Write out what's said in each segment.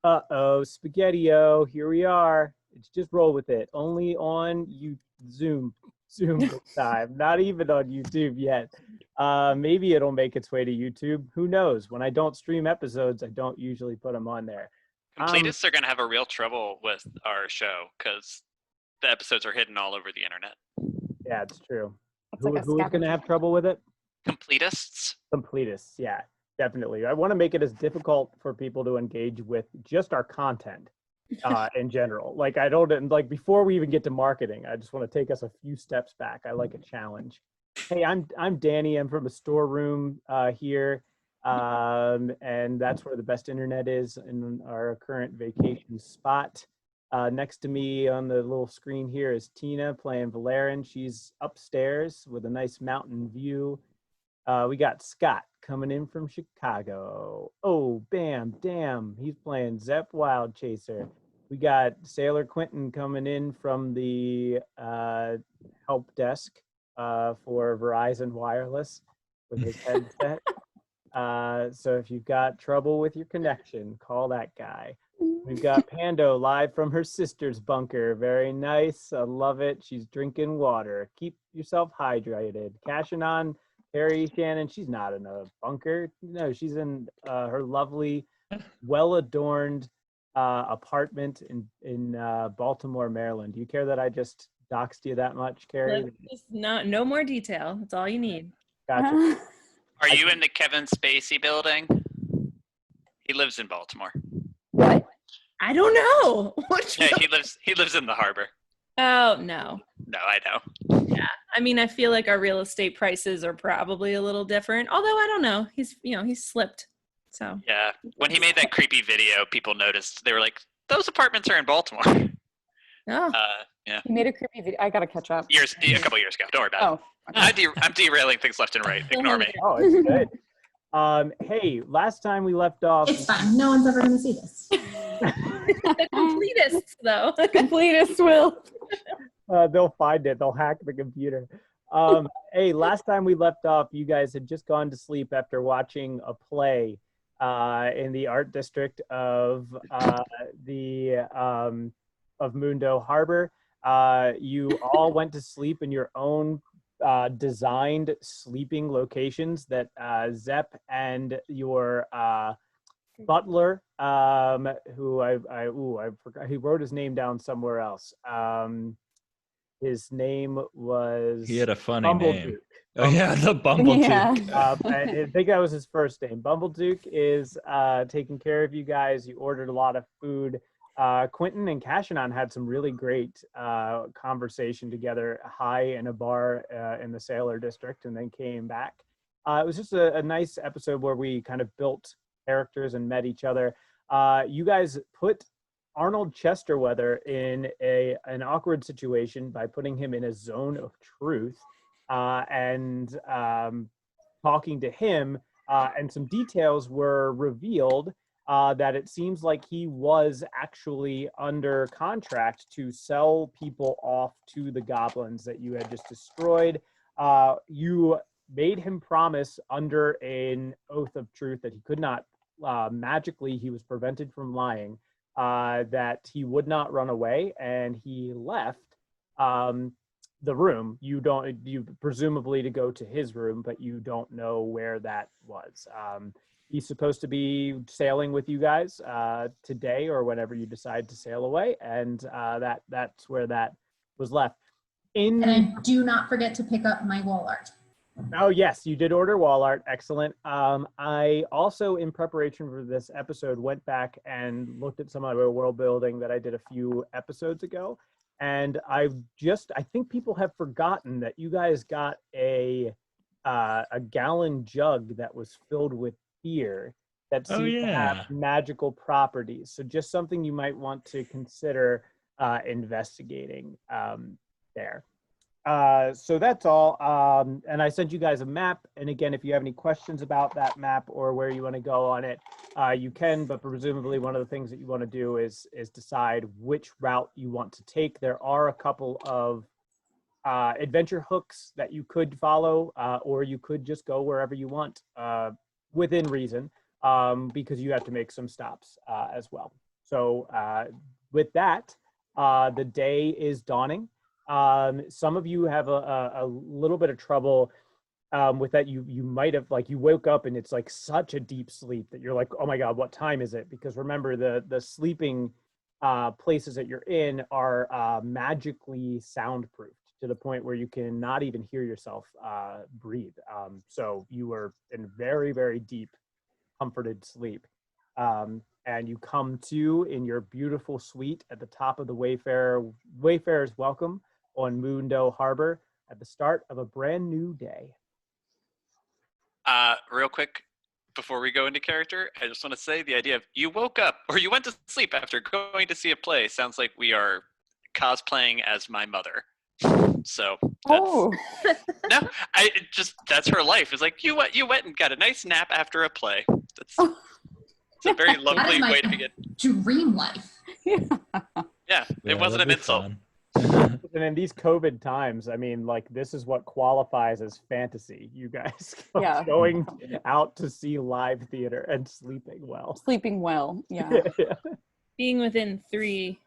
Uh-oh, Spaghetti-O, here we are. It's just roll with it. Only on Zoom this time. Not even on YouTube yet. Maybe it'll make its way to YouTube. Who knows? When I don't stream episodes, I don't usually put them on there. Completists are going to have a real trouble with our show because the episodes are hidden all over the internet. Yeah, it's true. Who is going to have trouble with it? Completists. Completists, yeah, definitely. I want to make it as difficult for people to engage with just our content in general. Like, I don't, like, before we even get to marketing, I just want to take us a few steps back. I like a challenge. Hey, I'm Danny. I'm from a storeroom here. And that's where the best internet is in our current vacation spot. Next to me on the little screen here is Tina playing Vlaryn. She's upstairs with a nice mountain view. We got Scott coming in from Chicago. Oh, bam, damn. He's playing Zep Wildchaser. We got Sailor Quentin coming in from the help desk for Verizon Wireless with his headset. So if you've got trouble with your connection, call that guy. We've got Pando live from her sister's bunker. Very nice. I love it. She's drinking water. Keep yourself hydrated. Kashannon, Kerri, Shannon, she's not in a bunker. No, she's in her lovely, well-adorned apartment in Baltimore, Maryland. Do you care that I just doxed you that much, Kerri? No more detail. That's all you need. Gotcha. Are you in the Kevin Spacey building? He lives in Baltimore. What? I don't know. Yeah, he lives in the harbor. Oh, no. No, I know. Yeah. I mean, I feel like our real estate prices are probably a little different. Although I don't know. He's slipped. So. Yeah. When he made that creepy video, people noticed. They were like, "Those apartments are in Baltimore." Oh. Yeah. He made a creepy video. I gotta catch up. A couple years ago. Don't worry about it. Okay. I'm derailing things left and right. Ignore me. Oh, it's good. Hey, last time we left off. It's fine. No one's ever going to see this. The completists, though. The completists will. They'll find it. They'll hack the computer. Hey, last time we left off, you guys had just gone to sleep after watching a play in the art district of Mundo Harbor. You all went to sleep in your own designed sleeping locations that Zep and your butler, who I forgot, he wrote his name down somewhere else. His name was. He had a funny Bumbleduke. name. Oh yeah, the Bumbleduke. Yeah. I think that was his first name. Bumbleduke is taking care of you guys. You ordered a lot of food. Quentin and Kashannon had some really great conversation together high in a bar in the Sailor District and then came back. It was just a nice episode where we kind of built characters and met each other. You guys put Arnold Chesterweather in an awkward situation by putting him in a zone of truth and talking to him, and some details were revealed that it seems like he was actually under contract to sell people off to the goblins that you had just destroyed. You made him promise under an oath of truth that he could not magically, he was prevented from lying, that he would not run away, and he left the room. You presumably to go to his room, but you don't know where that was. He's supposed to be sailing with you guys today or whenever you decide to sail away, and that's where that was left. And I do not forget to pick up my wall art. Oh yes, you did order wall art. Excellent. I also, in preparation for this episode, went back and looked at some of the world building that I did a few episodes ago, and I think people have forgotten that you guys got a gallon jug that was filled with beer that seemed to have magical properties. So just something you might want to consider investigating there. So that's all. And I sent you guys a map. And again, if you have any questions about that map or where you want to go on it, you can, but presumably one of the things that you want to do is decide which route you want to take. There are a couple of adventure hooks that you could follow, or you could just go wherever you want within reason, because you have to make some stops as well. So with that, the day is dawning. Some of you have a little bit of trouble with that. You might have, like, you woke up and it's like such a deep sleep that you're like, oh my God, what time is it? Because remember, the sleeping places that you're in are magically soundproofed to the point where you can not even hear yourself breathe. So you were in very, very deep, comforted sleep. And you come to in your beautiful suite at the top of the Wayfarer's Welcome on Mundo Harbor at the start of a brand new day. Real quick, before we go into character, I just want to say the idea of you woke up or you went to sleep after going to see a play sounds like we are cosplaying as my mother. So that's, no, that's her life. It's like you went and got a nice nap after a play. It's a very lovely way to begin. Dream life. Yeah, it wasn't an insult. Fun. And in these COVID times, I mean, like, this is what qualifies as fantasy. You guys going out to see live theater and sleeping well. Sleeping well, yeah. Being within 3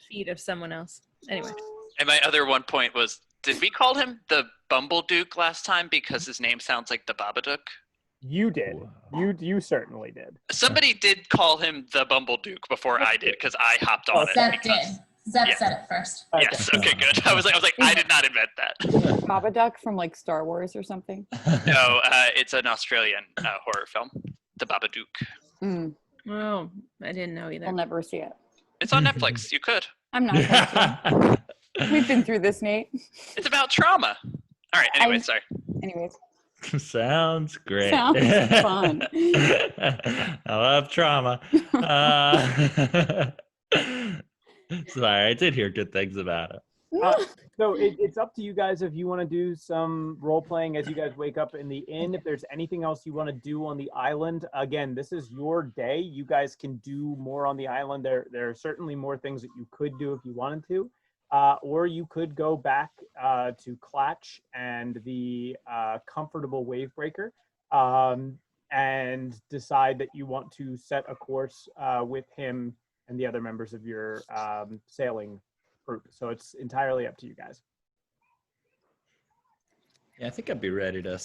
feet of someone else. Anyway. And my other one point was, did we call him the Bumbleduke last time because his name sounds like the Babadook? You did. Wow. You certainly did. Somebody did call him the Bumbleduke before I did because I hopped on it. Zep did. Zep said it first. Yes. Okay. Good. I was like, I did not invent that. Babadook from like Star Wars or something. No, it's an Australian horror film, The Babadook. Mm. Oh, I didn't know either. I'll never see it. It's on Netflix. You could. I'm not going to. We've been through this, Nate. It's about trauma. All right. Anyway, sorry. Anyways. Sounds great. Sounds fun. I love trauma. Sorry, I did hear good things about it. So it's up to you guys if you want to do some role playing as you guys wake up in the inn. If there's anything else you want to do on the island, again, this is your day. You guys can do more on the island. There are certainly more things that you could do if you wanted to. Or you could go back to Clatch and the comfortable Wavebreaker and decide that you want to set a course with him and the other members of your sailing group. So it's entirely up to you guys. Yeah, I think I'd be ready to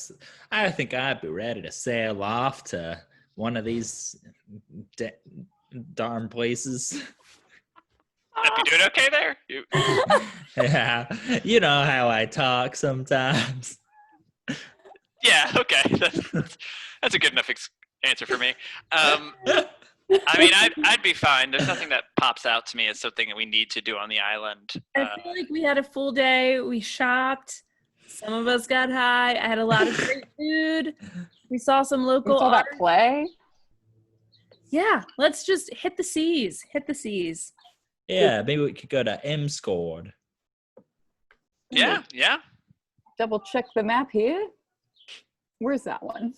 sail off to one of these darn places. Hope you're doing okay there? Yeah, you know how I talk sometimes. Yeah, okay. That's a good enough answer for me. I mean, I'd be fine. There's nothing that pops out to me as something that we need to do on the island. I feel like we had a full day. We shopped. Some of us got high. I had a lot of great food. We saw some local saw that art. play. Yeah, let's just hit the seas. Hit the seas. Yeah, maybe we could go to M-Scored. Yeah. Double check the map here. Where's that one?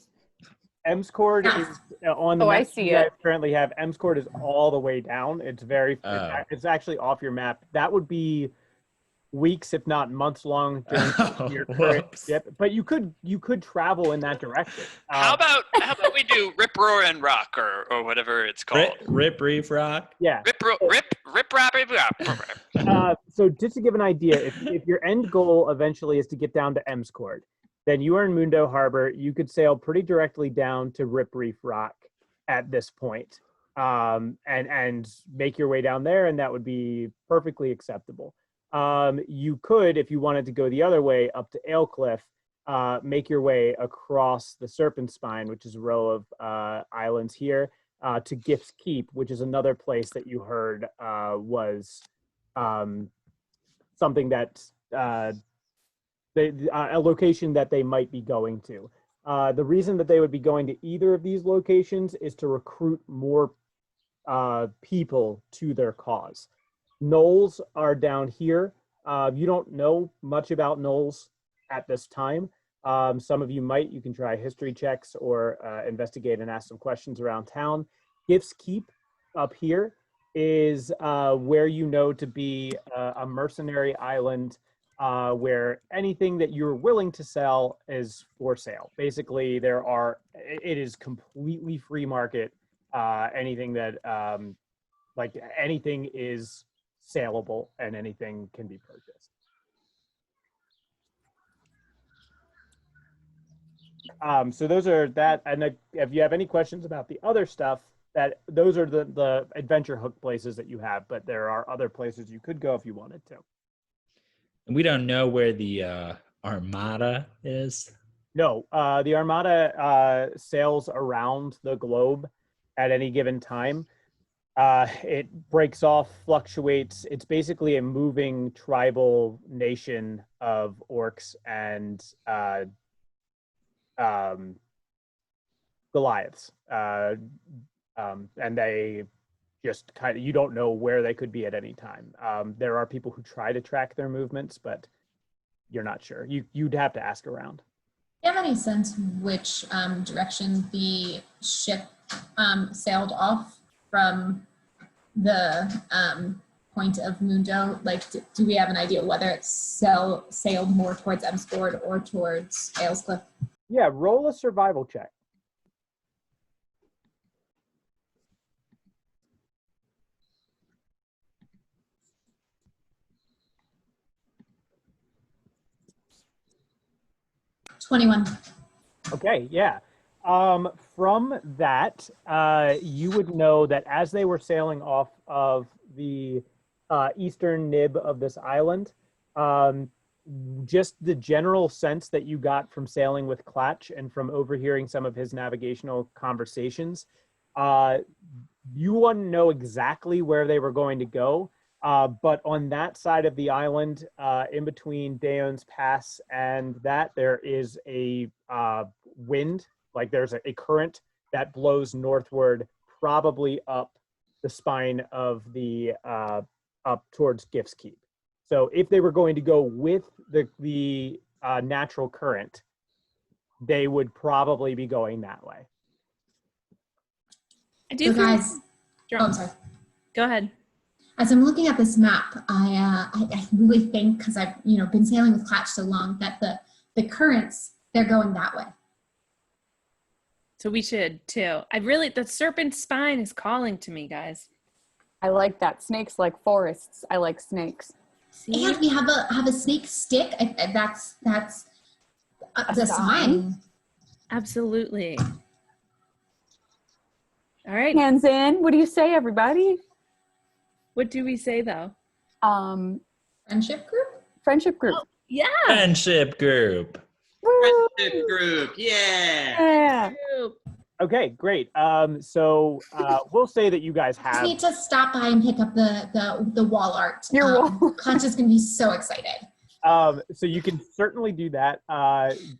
Emscord is on the map. I see you guys it. currently have. Emscord is all the way down. It's it's actually off your map. That would be weeks, if not months long. Your current trip. But you could travel in that direction. How about we do Rip, Roar, and Rock or whatever it's called? Rip, Reef, Rock. Yeah. Rip, Rap. So just to give an idea, if your end goal eventually is to get down to Emscord, then you are in Mundo Harbor. You could sail pretty directly down to Rip Reef Rock at this point, and make your way down there, and that would be perfectly acceptable. You could, if you wanted to go the other way up to Alecliff, make your way across the Serpent Spine, which is a row of islands here, to Gift's Keep, which is another place that you heard was something that a location that they might be going to. The reason that they would be going to either of these locations is to recruit more people to their cause. Knolls are down here. You don't know much about Knolls at this time. Some of you might. You can try history checks or investigate and ask some questions around town. Gift's Keep up here is where you know to be a mercenary island where anything that you're willing to sell is for sale. Basically, it is completely free market. anything that like anything is saleable and anything can be purchased. So those are that, and if you have any questions about the other stuff, those are the adventure hook places that you have, but there are other places you could go if you wanted to. And we don't know where the Armada is. No, the Armada sails around the globe at any given time. It breaks off, fluctuates. It's basically a moving tribal nation of orcs and Goliaths. And they just you don't know where they could be at any time. There are people who try to track their movements, but you're not sure. You'd have to ask around. Do you have any sense which direction the ship sailed off from the point of Mundo? Like, do we have an idea whether it sailed more towards Emsford or towards Aylescliff? Yeah, roll a survival check. Okay, yeah. From that, you would know that as they were sailing off of the eastern nib of this island, just the general sense that you got from sailing with Clatch and from overhearing some of his navigational conversations, you wouldn't know exactly where they were going to go. But on that side of the island, in between Daon's Pass and that, there is a wind, like there's a current that blows northward, probably up the spine of the, up towards Gift's Keep. So if they were going to go with the natural current, they would probably be going that way. I do So guys, I'm sorry. Go ahead. As I'm looking at this map, I really think, because I've been sailing with Clatch so long, that the currents, they're going that way. So we should too. The serpent spine is calling to me, guys. I like that. Snakes like forests. I like snakes. See? And we have a snake stick. That's the sign. Absolutely. All right. Hands in. What do you say, everybody? What do we say though? Friendship group? Friendship group. Oh, yeah. Friendship group. Friendship group, yeah. Yeah. Okay, great. So we'll say that you guys I have. just need to stop by and pick up the wall art. Your wall. Clatch is going to be so excited. So you can certainly do that.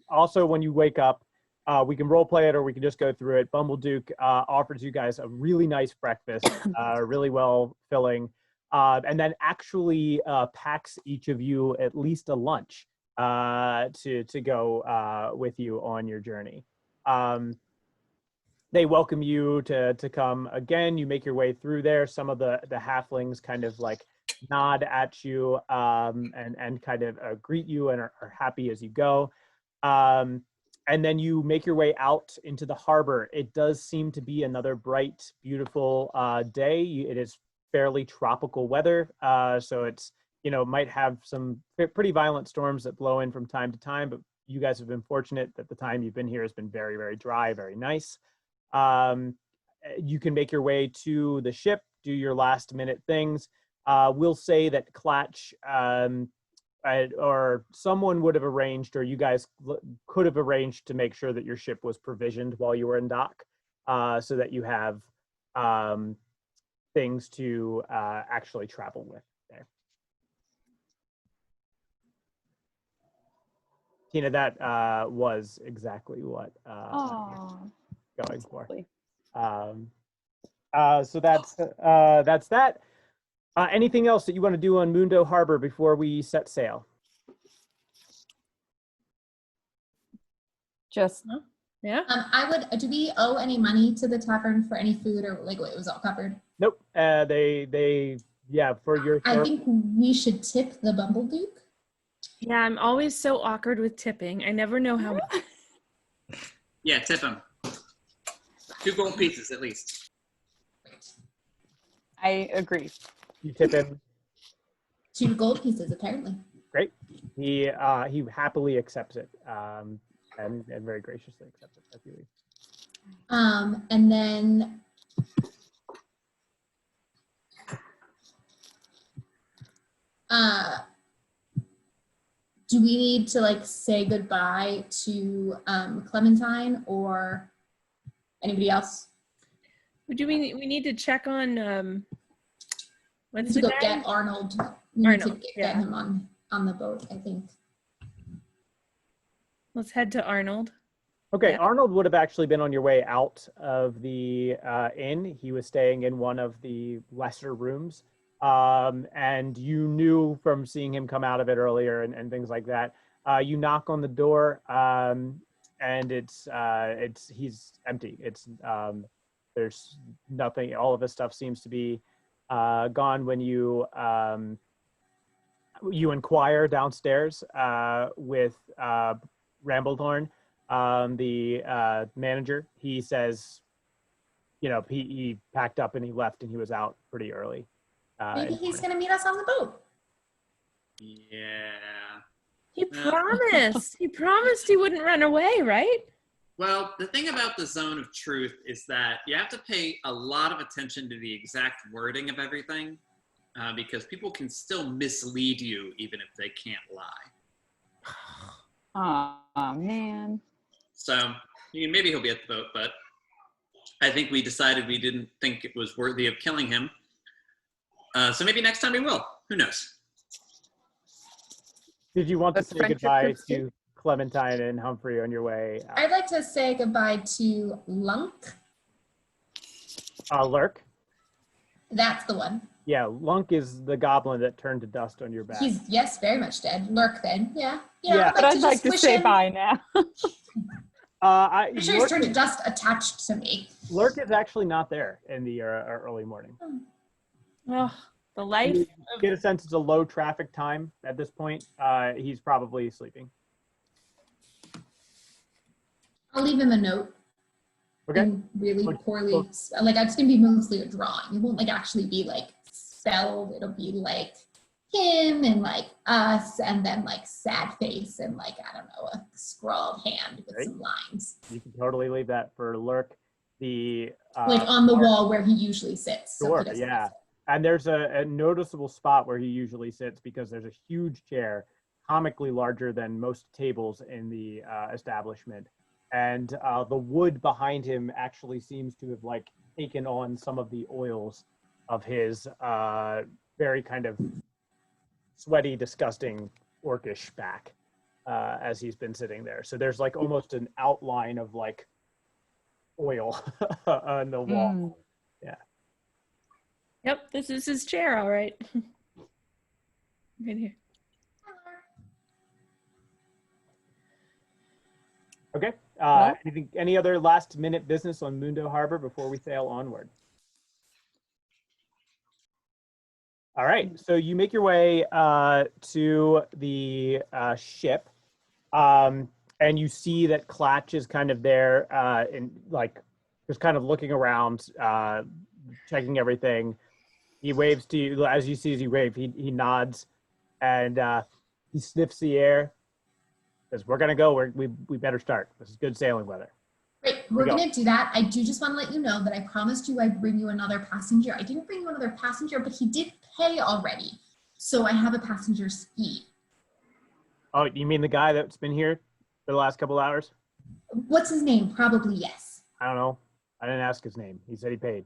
Also, when you wake up, we can role play it or we can just go through it. Bumbleduke offers you guys a really nice breakfast, really well filling, and then actually packs each of you at least a lunch to go with you on your journey. They welcome you to come again. You make your way through there. Some of the halflings kind of like nod at you and kind of greet you and are happy as you go. And then you make your way out into the harbor. It does seem to be another bright, beautiful day. It is fairly tropical weather. So it's, might have some pretty violent storms that blow in from time to time, but you guys have been fortunate that the time you've been here has been very, very dry, very nice. You can make your way to the ship, do your last minute things. We'll say that Clatch or someone would have arranged, or you guys could have arranged to make sure that your ship was provisioned while you were in dock, so that you have things to actually travel with there. Tina, that was exactly what going for. So that's that. Anything else that you want to do on Mundo Harbor before we set sail? Yeah. Do we owe any money to the tavern for any food, or like it was all covered? Nope. For your. I think we should tip the Bumbleduke. Yeah, I'm always so awkward with tipping. I never know how. Yeah, tip him. 2 gold pieces at least. I agree. You tip him. 2 gold pieces, apparently. Great. He happily accepts it, and very graciously accepts it as you leave. And then do we need to like say goodbye to Clementine or anybody else? Do we need to check on what's To the go guy? get Arnold. We need to Arnold, get yeah. him on the boat, I think. Let's head to Arnold. Okay, Yeah. Arnold would have actually been on your way out of the inn. He was staying in one of the lesser rooms. And you knew from seeing him come out of it earlier and things like that. You knock on the door, and he's empty. There's nothing. All of his stuff seems to be gone when you inquire downstairs with Ramblethorn, the manager. He says, he packed up and he left and he was out pretty early. Maybe he's going to meet us on the boat. Yeah. He promised. He promised he wouldn't run away, right? Well, the thing about the zone of truth is that you have to pay a lot of attention to the exact wording of everything, because people can still mislead you even if they can't lie. Oh, man. So maybe he'll be at the boat, but I think we decided we didn't think it was worthy of killing him. So maybe next time we will. Who knows? Did you want to But say friendship goodbye is to Clementine and Humphrey on your way? I'd like to say goodbye to Lunk. Lurk? That's the one. Yeah, Lunk is the goblin that turned to dust on your back. He's, yes, very much dead. Lurk then, yeah. Yeah. But I'd like to wish say him- bye now. I'm sure he's Lurk, turned to dust attached to me. Lurk is actually not there in the early morning. Oh, the life. You get a sense it's a low traffic time at this point. He's probably sleeping. I'll leave him a note. Okay. In really Look, poorly, look. like it's gonna be mostly a drawing. It won't like actually be like spelled. It'll be like him and like us, and then like sad face and like I don't know, a scrawled hand with Right. some lines, You can totally leave that for Lurk. The like on the wall where he usually sits. So he Sure, doesn't yeah. miss it. And there's a noticeable spot where he usually sits because there's a huge chair, comically larger than most tables in the establishment. And the wood behind him actually seems to have like taken on some of the oils of his very kind of sweaty, disgusting, orcish back as he's been sitting there. So there's like almost an outline of like oil on the wall. Mm. Yep, this is his chair, all right. Right here. Okay. Well- Any other last minute business on Mundo Harbor before we sail onward? All right. So you make your way to the ship, and you see that Clatch is kind of there, and like just kind of looking around, checking everything. He waves to you as you see as you wave. He nods, and he sniffs the air. Says, "We're gonna go. We better start. This is good sailing weather." Great, we're we go. gonna do that. I do just want to let you know that I promised you I'd bring you another passenger. I didn't bring you another passenger, but he did pay already, so I have a passenger ski. Oh, you mean the guy that's been here for the last couple hours? What's his name? Probably yes. I don't know. I didn't ask his name. He said he paid.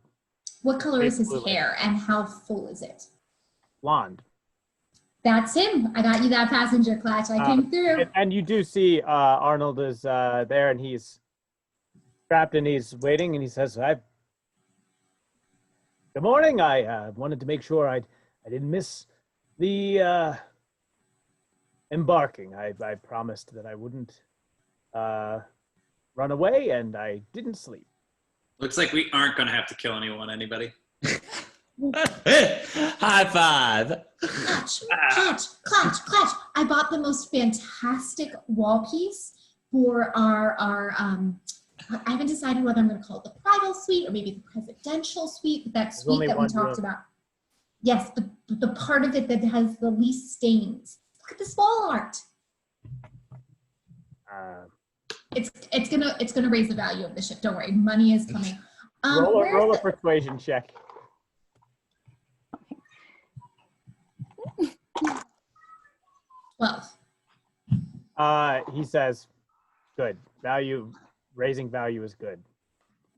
What color is his Absolutely. hair and how full is it? Blonde. That's him. I got you that passenger, Clatch. I came through. And you do see Arnold is there, and he's strapped and he's waiting, and he says, "Good morning. I wanted to make sure I didn't miss the embarking. I promised that I wouldn't run away, and I didn't sleep." Looks like we aren't going to have to kill anybody. High five. Clatch, Clatch. I bought the most fantastic wall piece for our I haven't decided whether I'm going to call it the bridal suite or maybe the presidential suite, but that suite only that we one talked room. about. Yes, the part of it that has the least stains. Look at this wall art. It's gonna raise the value of the ship. Don't worry, money is coming. Roll a persuasion check. 12. He says, good. Raising value is good.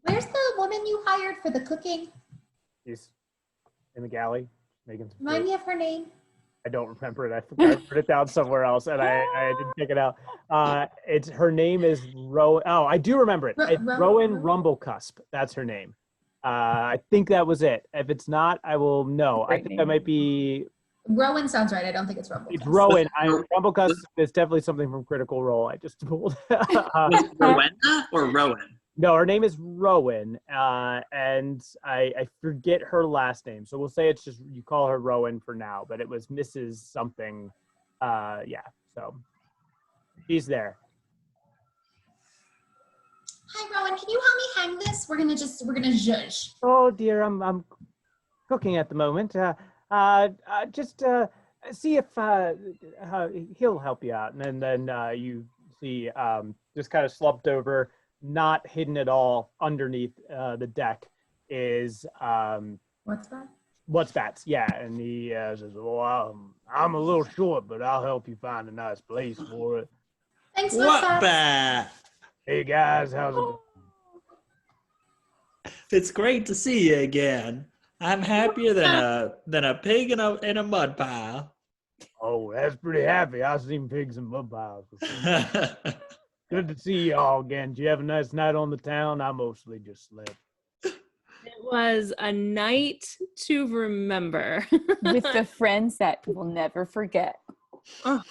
Where's the woman you hired for the cooking? He's in the galley making some Remind food. me of her name. I don't remember it. I put it down somewhere else, and I didn't pick it out. Her name is Rowan. Oh, I do remember it. It's Rowan Rumblecusp. That's her name. I think that was it. If it's not, I will know. I think that might be. Rowan sounds right. I don't think it's Rumblecusp. It's Rowan. Rumblecusp is definitely something from Critical Role. I just pulled. Rowena or Rowan? No, her name is Rowan, and I forget her last name. So we'll say it's just, you call her Rowan for now, but it was Mrs. something. Yeah, so she's there. Hi, Rowan. Can you help me hang this? We're gonna zhuzh. Oh dear, I'm cooking at the moment. Just see if he'll help you out, and then you see just kind of slumped over, not hidden at all underneath the deck is Wutbatz, yeah, and he says, "Well, I'm a little short, but I'll help you find a nice place for it." Thanks, Wutbatz. Hey guys, how's it going? It's great to see you again. I'm happier than a pig in a mud pile. Oh, that's pretty happy. I've seen pigs in mud piles before. Good to see you all again. Did you have a nice night on the town? I mostly just slept. It was a night to remember. With the friends that we'll never forget. Well,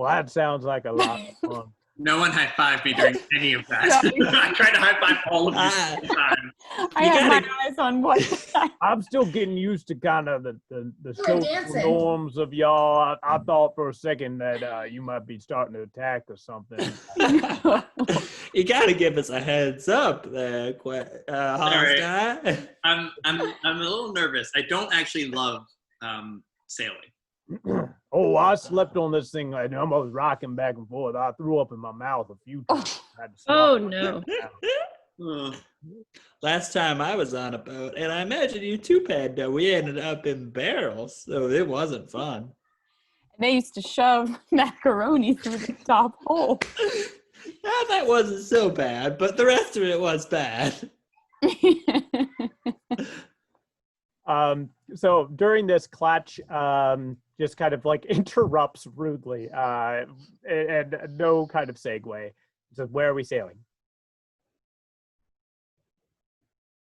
that sounds like a lot of fun. No one high-fived me during any of that. I tried to high-five all of you at the time. I had my eyes on one side. I'm still getting used to kind of the social dancing. norms of y'all. I thought for a second that you might be starting to attack or something. You gotta give us a heads up there, Hallsdyre. I'm a little nervous. I don't actually love sailing. Oh, I slept on this thing. I was rocking back and forth. I threw up in my mouth a few times. I had to stop. Oh, no. Last time I was on a boat, and I imagine you too, Pando, we ended up in barrels, so it wasn't fun. And they used to shove macaroni through the top hole. That wasn't so bad, but the rest of it was bad. So during this, Clutch just kind of like interrupts rudely, and no kind of segue. So where are we sailing?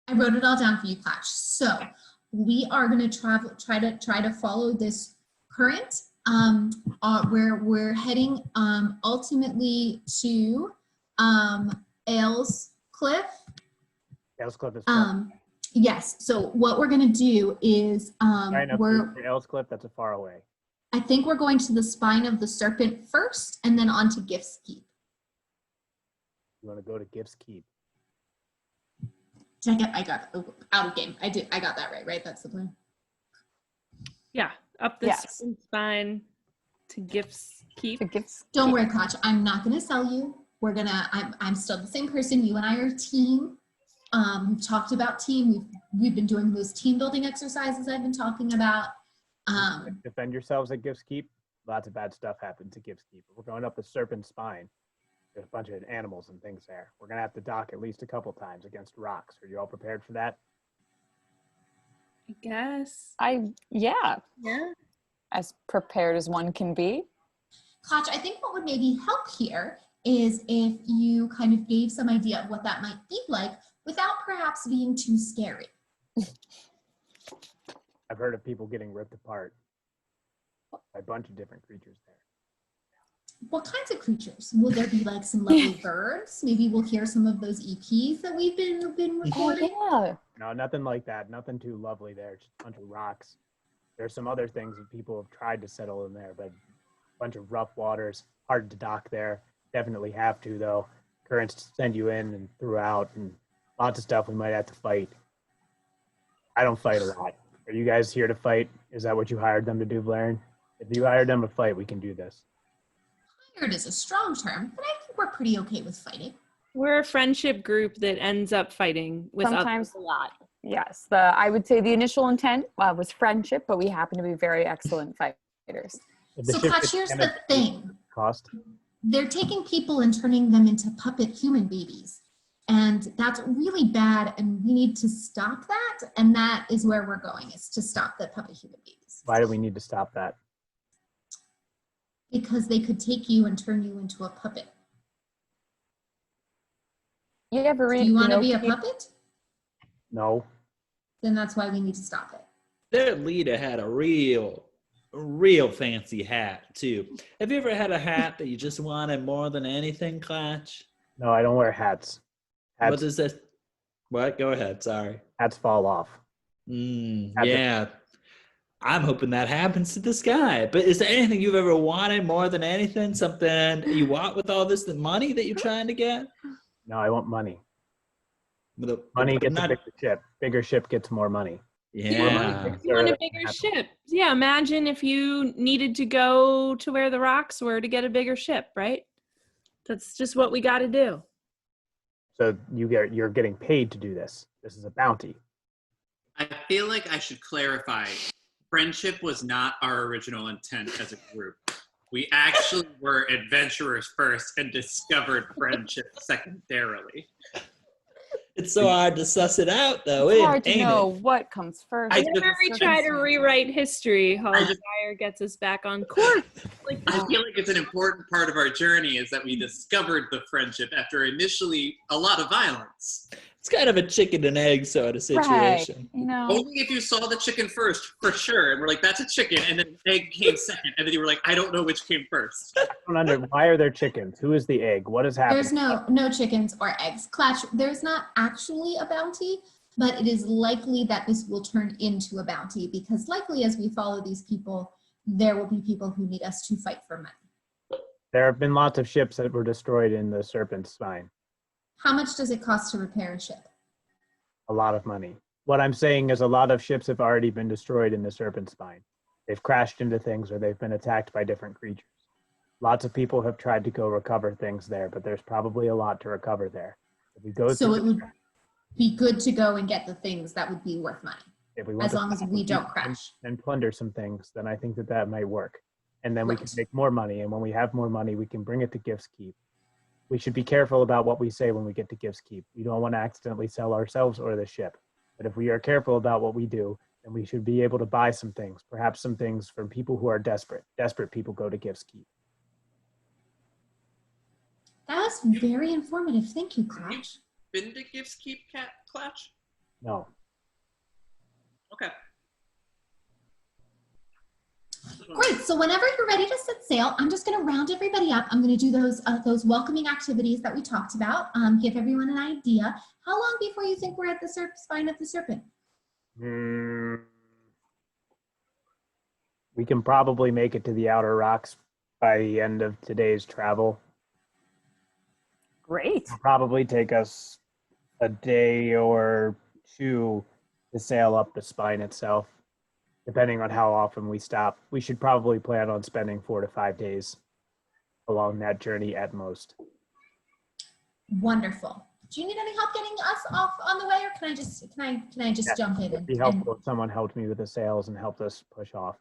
I wrote it all down for you, Clutch. So we are going to try to follow this current. Where we're heading ultimately to Aylescliff. Aylescliff is yes. So what we're going to do is Aylescliff. That's a far away. I think we're going to the spine of the serpent first, and then on to Gift's Keep. You want to go to Gift's Keep? I got out of game. I got that right? Right, that's the plan. Yeah, up the spine to Gift's Keep. Don't worry, Clutch. I'm not going to sell you. I'm still the same person. You and I are a team. We've talked about team. We've been doing those team building exercises I've been talking about. Defend yourselves at Gift's Keep. Lots of bad stuff happens at Gift's Keep. We're going up the serpent spine. There's a bunch of animals and things there. We're going to have to dock at least a couple times against rocks. Are you all prepared for that? I guess. Yeah. Yeah. As prepared as one can be. Clutch, I think what would maybe help here is if you kind of gave some idea of what that might be like without perhaps being too scary. I've heard of people getting ripped apart by a bunch of different creatures there. What kinds of creatures? Will there be like some lovely birds? Maybe we'll hear some of those EPs that we've been recording. Oh, yeah. No, nothing like that. Nothing too lovely there. Just a bunch of rocks. There's some other things that people have tried to settle in there, but a bunch of rough waters. Hard to dock there. Definitely have to, though, currents send you in and throughout, and lots of stuff we might have to fight. I don't fight a lot. Are you guys here to fight? Is that what you hired them to do, Vlaryn? If you hired them to fight, we can do this. Hired is a strong term, but I think we're pretty okay with fighting. We're a friendship group that ends up fighting with Sometimes others a lot. Yes, I would say the initial intent was friendship, but we happen to be very excellent fighters. So, Clutch, here's the thing. Cost. They're taking people and turning them into puppet human babies. And that's really bad, and we need to stop that. And that is where we're going, is to stop the puppet human babies. Why do we need to stop that? Because they could take you and turn you into a puppet. You ever read? Do you want to be a puppet? No. Then that's why we need to stop it. Their leader had a real fancy hat, too. Have you ever had a hat that you just wanted more than anything, Clutch? No, I don't wear hats. What is that? What? Go ahead. Sorry. Hats fall off. Yeah. I'm hoping that happens to this guy. But is there anything you've ever wanted more than anything? Something you want with all this money that you're trying to get? No, I want money. Money gets a bigger ship. Bigger ship gets more money. Yeah. You want a bigger ship. Yeah, imagine if you needed to go to where the rocks were to get a bigger ship, right? That's just what we got to do. So you're getting paid to do this. This is a bounty. I feel like I should clarify. Friendship was not our original intent as a group. We actually were adventurers first and discovered friendship secondarily. It's so hard to suss it out, though. It's hard to ain't know it? what comes first. Whenever we try to rewrite history, Hallsdyre gets us back on course. I feel like it's an important part of our journey is that we discovered the friendship after initially a lot of violence. It's kind of a chicken and egg sort of situation. Right. You know, Only if you saw the chicken first, for sure. And we're like, that's a chicken. And then egg came second. And then you were like, I don't know which came first. Why are there chickens? Who is the egg? What is happening? There's no chickens or eggs. Clutch, there's not actually a bounty, but it is likely that this will turn into a bounty because likely as we follow these people, there will be people who need us to fight for money. There have been lots of ships that were destroyed in the Serpent's Spine. How much does it cost to repair a ship? A lot of money. What I'm saying is a lot of ships have already been destroyed in the Serpent's Spine. They've crashed into things or they've been attacked by different creatures. Lots of people have tried to go recover things there, but there's probably a lot to recover there. If we go So it would be good to go and get the things that would be worth money, if we want as long as we don't crash. And plunder some things, then I think that might work. And then we can make more money. And when we have more money, we can bring it to Gift's Keep. We should be careful about what we say when we get to Gift's Keep. We don't want to accidentally sell ourselves or the ship. But if we are careful about what we do, then we should be able to buy some things, perhaps some things from people who are desperate. Desperate people go to Gift's Keep. That was very informative. Thank you, Clutch. Been to Gift's Keep, Clutch? No. Okay. Great. So whenever you're ready to set sail, I'm just going to round everybody up. I'm going to do those welcoming activities that we talked about. Give everyone an idea. How long before you think we're at the spine of the serpent? We can probably make it to the outer rocks by the end of today's travel. great. It'll probably take us a day or two to sail up the spine itself. Depending on how often we stop, we should probably plan on spending 4 to 5 days along that journey at most. Wonderful. Do you need any help getting us off on the way, or can I just jump in? It'd be helpful if someone helped me with the sails and helped us push off.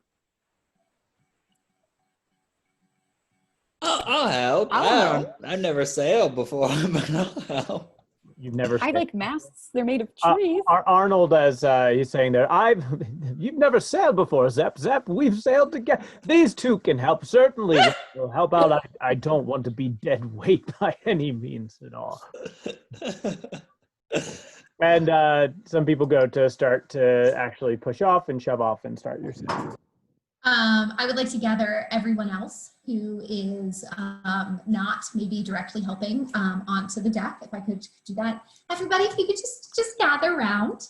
I'll help. I've never sailed before, but I'll help. You've never. I like masts. They're made of trees. Arnold, as he's saying there, you've never sailed before, Zep. Zep, we've sailed together. These two can help. Certainly will help out. I don't want to be dead weight by any means at all. And some people go to start to actually push off and shove off and start your sail. I would like to gather everyone else who is not maybe directly helping onto the deck. If I could do that. Everybody, if you could just gather around.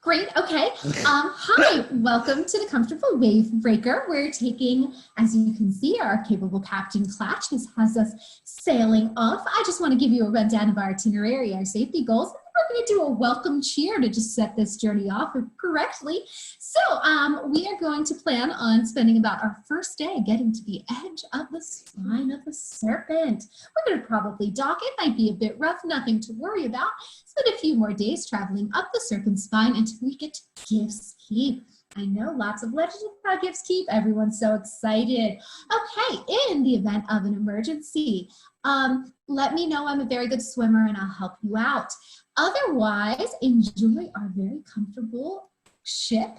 Great. Okay. Hi. Welcome to the Comfortable Wave Breaker. We're taking, as you can see, our capable Captain Clatch has us sailing off. I just want to give you a rundown of our itinerary, our safety goals. We're going to do a welcome cheer to just set this journey off correctly. So we are going to plan on spending about our first day getting to the edge of the spine of the serpent. We're going to probably dock. It might be a bit rough, nothing to worry about. Spend a few more days traveling up the serpent's spine until we get to Gift's Keep. I know, lots of legends about Gift's Keep. Everyone's so excited. Okay, in the event of an emergency, let me know. I'm a very good swimmer and I'll help you out. Otherwise, enjoy our very comfortable ship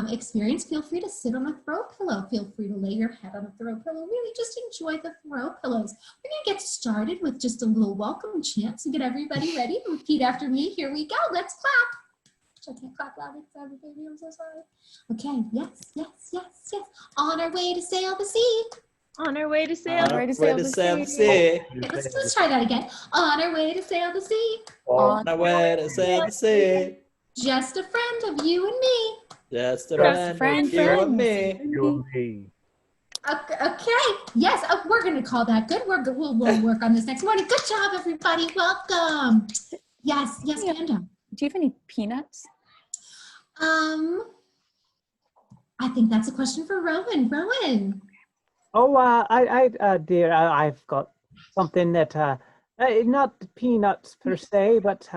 experience. Feel free to sit on a throw pillow. Feel free to lay your head on a throw pillow. Really just enjoy the throw pillows. We're going to get started with just a little welcome chant. So get everybody ready. Repeat after me. Here we go. Let's clap. I can't clap loudly for everybody. I'm so sorry. Okay. Yes, yes, yes, yes. On our way to sail the sea. On our way to sail. On our way to sail the sea. Okay, let's try that again. On our way to sail the sea. On our way to sail the sea. Just a friend of you and me. Just a friend of you and me. You and me. Okay. Yes, we're going to call that good. We'll work on this next morning. Good job, everybody. Welcome. Yes, Pando. Do you have any peanuts? I think that's a question for Rowan. Rowan. Oh, dear, I've got something that, not peanuts per se, but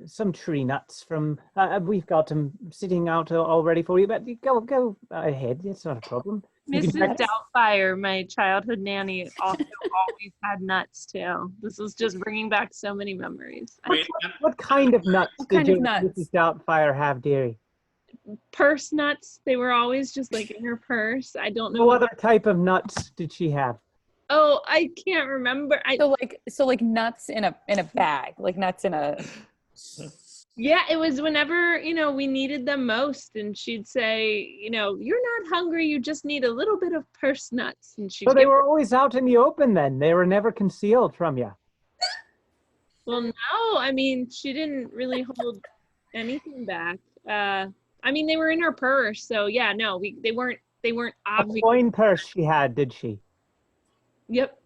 some tree nuts from, we've got them sitting out all ready for you, but go ahead, it's not a problem. Mrs. Doubtfire, my childhood nanny, also always had nuts too. This is just bringing back so many memories. What kind of nuts did Mrs. Doubtfire have, dearie? Purse nuts. They were always just like in her purse. I don't know. What other type of nuts did she have? Oh, I can't remember. So like nuts in a bag, like nuts in a. Yeah, it was whenever, we needed them most, and she'd say, you're not hungry, you just need a little bit of purse nuts. And So they were always out in the open then? They were never concealed from you? Well, no, I mean, she didn't really hold anything back. They were in her purse, so yeah, no, they weren't obvious. A coin purse she had, did she? Yep.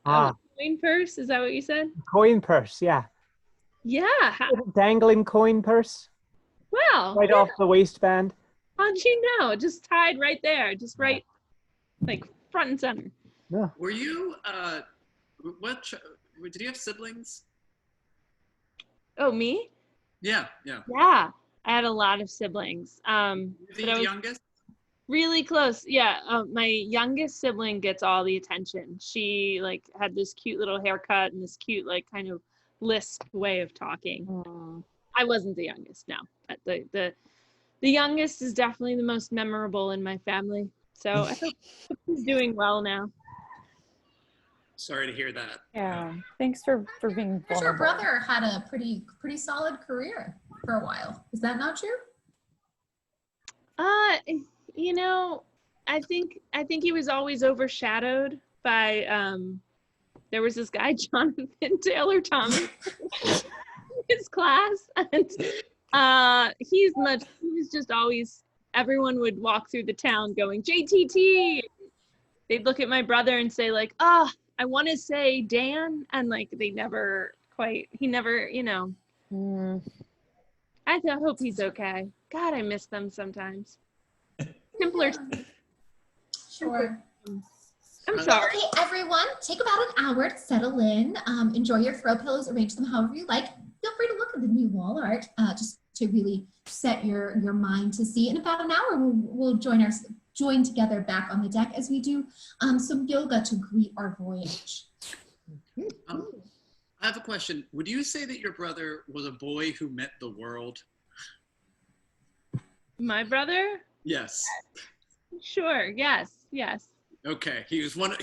Coin purse, is that what you said? Coin purse, yeah. Yeah. Dangling coin purse? Well. Right off the waistband? How'd you know? Just tied right there, just right, like front and center. Yeah. Were you, did you have siblings? Oh, me? Yeah. Yeah, I had a lot of siblings. The youngest? Really close. Yeah, my youngest sibling gets all the attention. She had this cute little haircut and this cute kind of lisp way of talking. Aww. I wasn't the youngest, no. But the youngest is definitely the most memorable in my family. So I hope he's doing well now. Sorry to hear that. Yeah. Thanks for being vulnerable. Your brother had a pretty solid career for a while. Is that not true? I think he was always overshadowed by there was this guy, Jonathan Taylor Thomas, in his class, and he was just always, everyone would walk through the town going, JTT. They'd look at my brother and say I want to say Dan, and he never, I hope he's okay. God, I miss them sometimes. Simpler. Sure. I'm sorry. Okay, everyone, take about an hour to settle in. Enjoy your throw pillows, arrange them however you like. Feel free to look at the new wall art just to really set your mind to sea. In about an hour, we'll join together back on the deck as we do some yoga to greet our voyage. I have a question. Would you say that your brother was a boy who met the world? My brother? Yes. Sure. Yes. Okay. He was one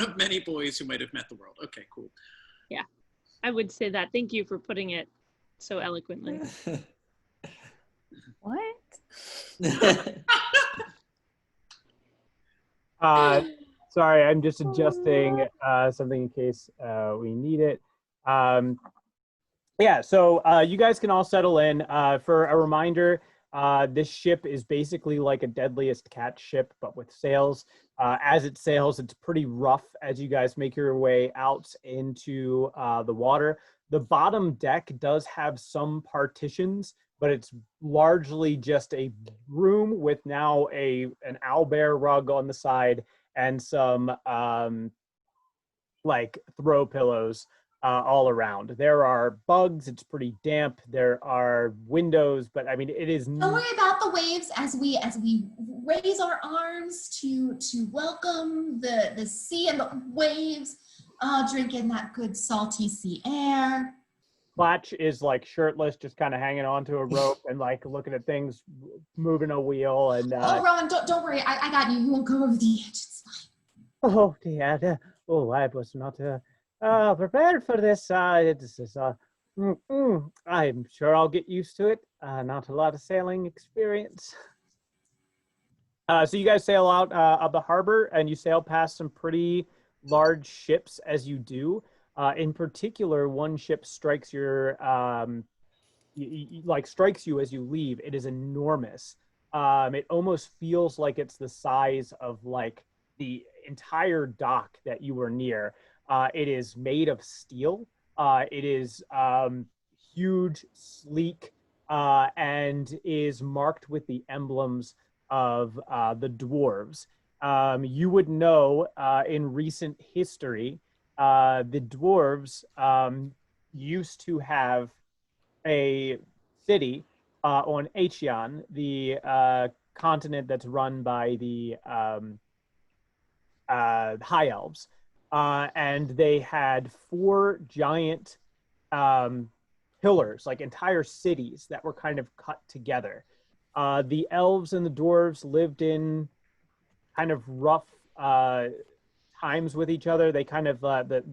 of many boys who might have met the world. Okay, cool. Yeah. I would say that. Thank you for putting it so eloquently. What? Sorry, I'm just adjusting something in case we need it. Yeah, so you guys can all settle in. For a reminder, this ship is basically like a Deadliest Catch ship, but with sails. As it sails, it's pretty rough as you guys make your way out into the water. The bottom deck does have some partitions, but it's largely just a room with now an owlbear rug on the side and some like throw pillows all around. There are bugs. It's pretty damp. There are windows, but I mean, it is. Don't worry about the waves as we raise our arms to welcome the sea and the waves, drinking that good salty sea air. Flatch is like shirtless, just kind of hanging onto a rope and like looking at things, moving a wheel. And oh, Rowan, don't worry. I got you. You won't go over the edge. It's fine. oh dear. Oh, I was not prepared for this. I'm sure I'll get used to it. Not a lot of sailing experience. So you guys sail out of the harbor, and you sail past some pretty large ships as you do. In particular, one ship strikes your strikes you as you leave. It is enormous. It almost feels like it's the size of like the entire dock that you were near. It is made of steel. It is huge, sleek, and is marked with the emblems of the dwarves. You would know in recent history, the dwarves used to have a city on Acheon, the continent that's run by the High Elves. And they had 4 giant pillars, like entire cities that were kind of cut together. The elves and the dwarves lived in kind of rough times with each other. They kind of the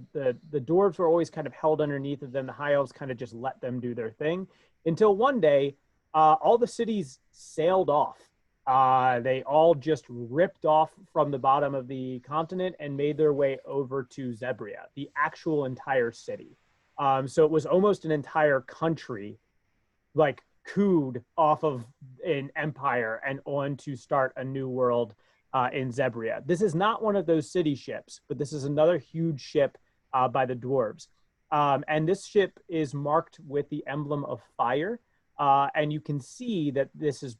dwarves were always kind of held underneath of them. The high elves kind of just let them do their thing until one day all the cities sailed off. They all just ripped off from the bottom of the continent and made their way over to Zebria, the actual entire city. So it was almost an entire country, like cooed off of an empire and on to start a new world in Zebria. This is not one of those city ships, but this is another huge ship by the dwarves. And this ship is marked with the emblem of fire. And you can see that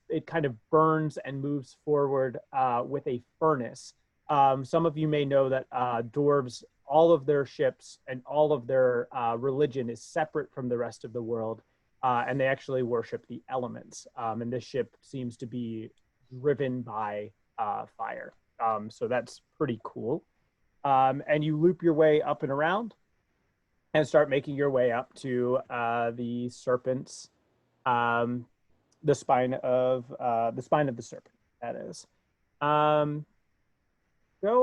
it kind of burns and moves forward with a furnace. Some of you may know that dwarves, all of their ships and all of their religion is separate from the rest of the world. And they actually worship the elements. And this ship seems to be driven by fire. So that's pretty cool. And you loop your way up and around and start making your way up to the serpent's the spine of the serpent, that is. Go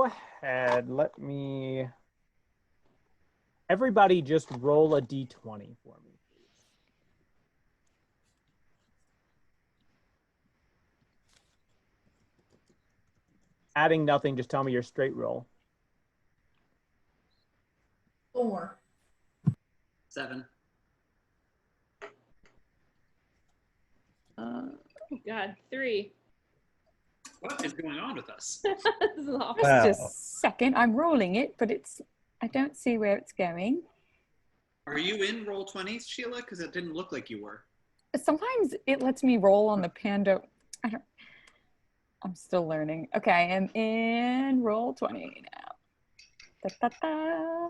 ahead, everybody just roll a d20 for me, please. Adding nothing, just tell me your straight roll. 4. 7. Oh God, 3. What is going on with us? This is awful. Just a second. I'm rolling it, but I don't see where it's going. Are you in roll 20s, Sheila? Because it didn't look like you were. Sometimes it lets me roll on the Pando. I'm still learning. Okay, I'm in roll 20 now. Da, da, da.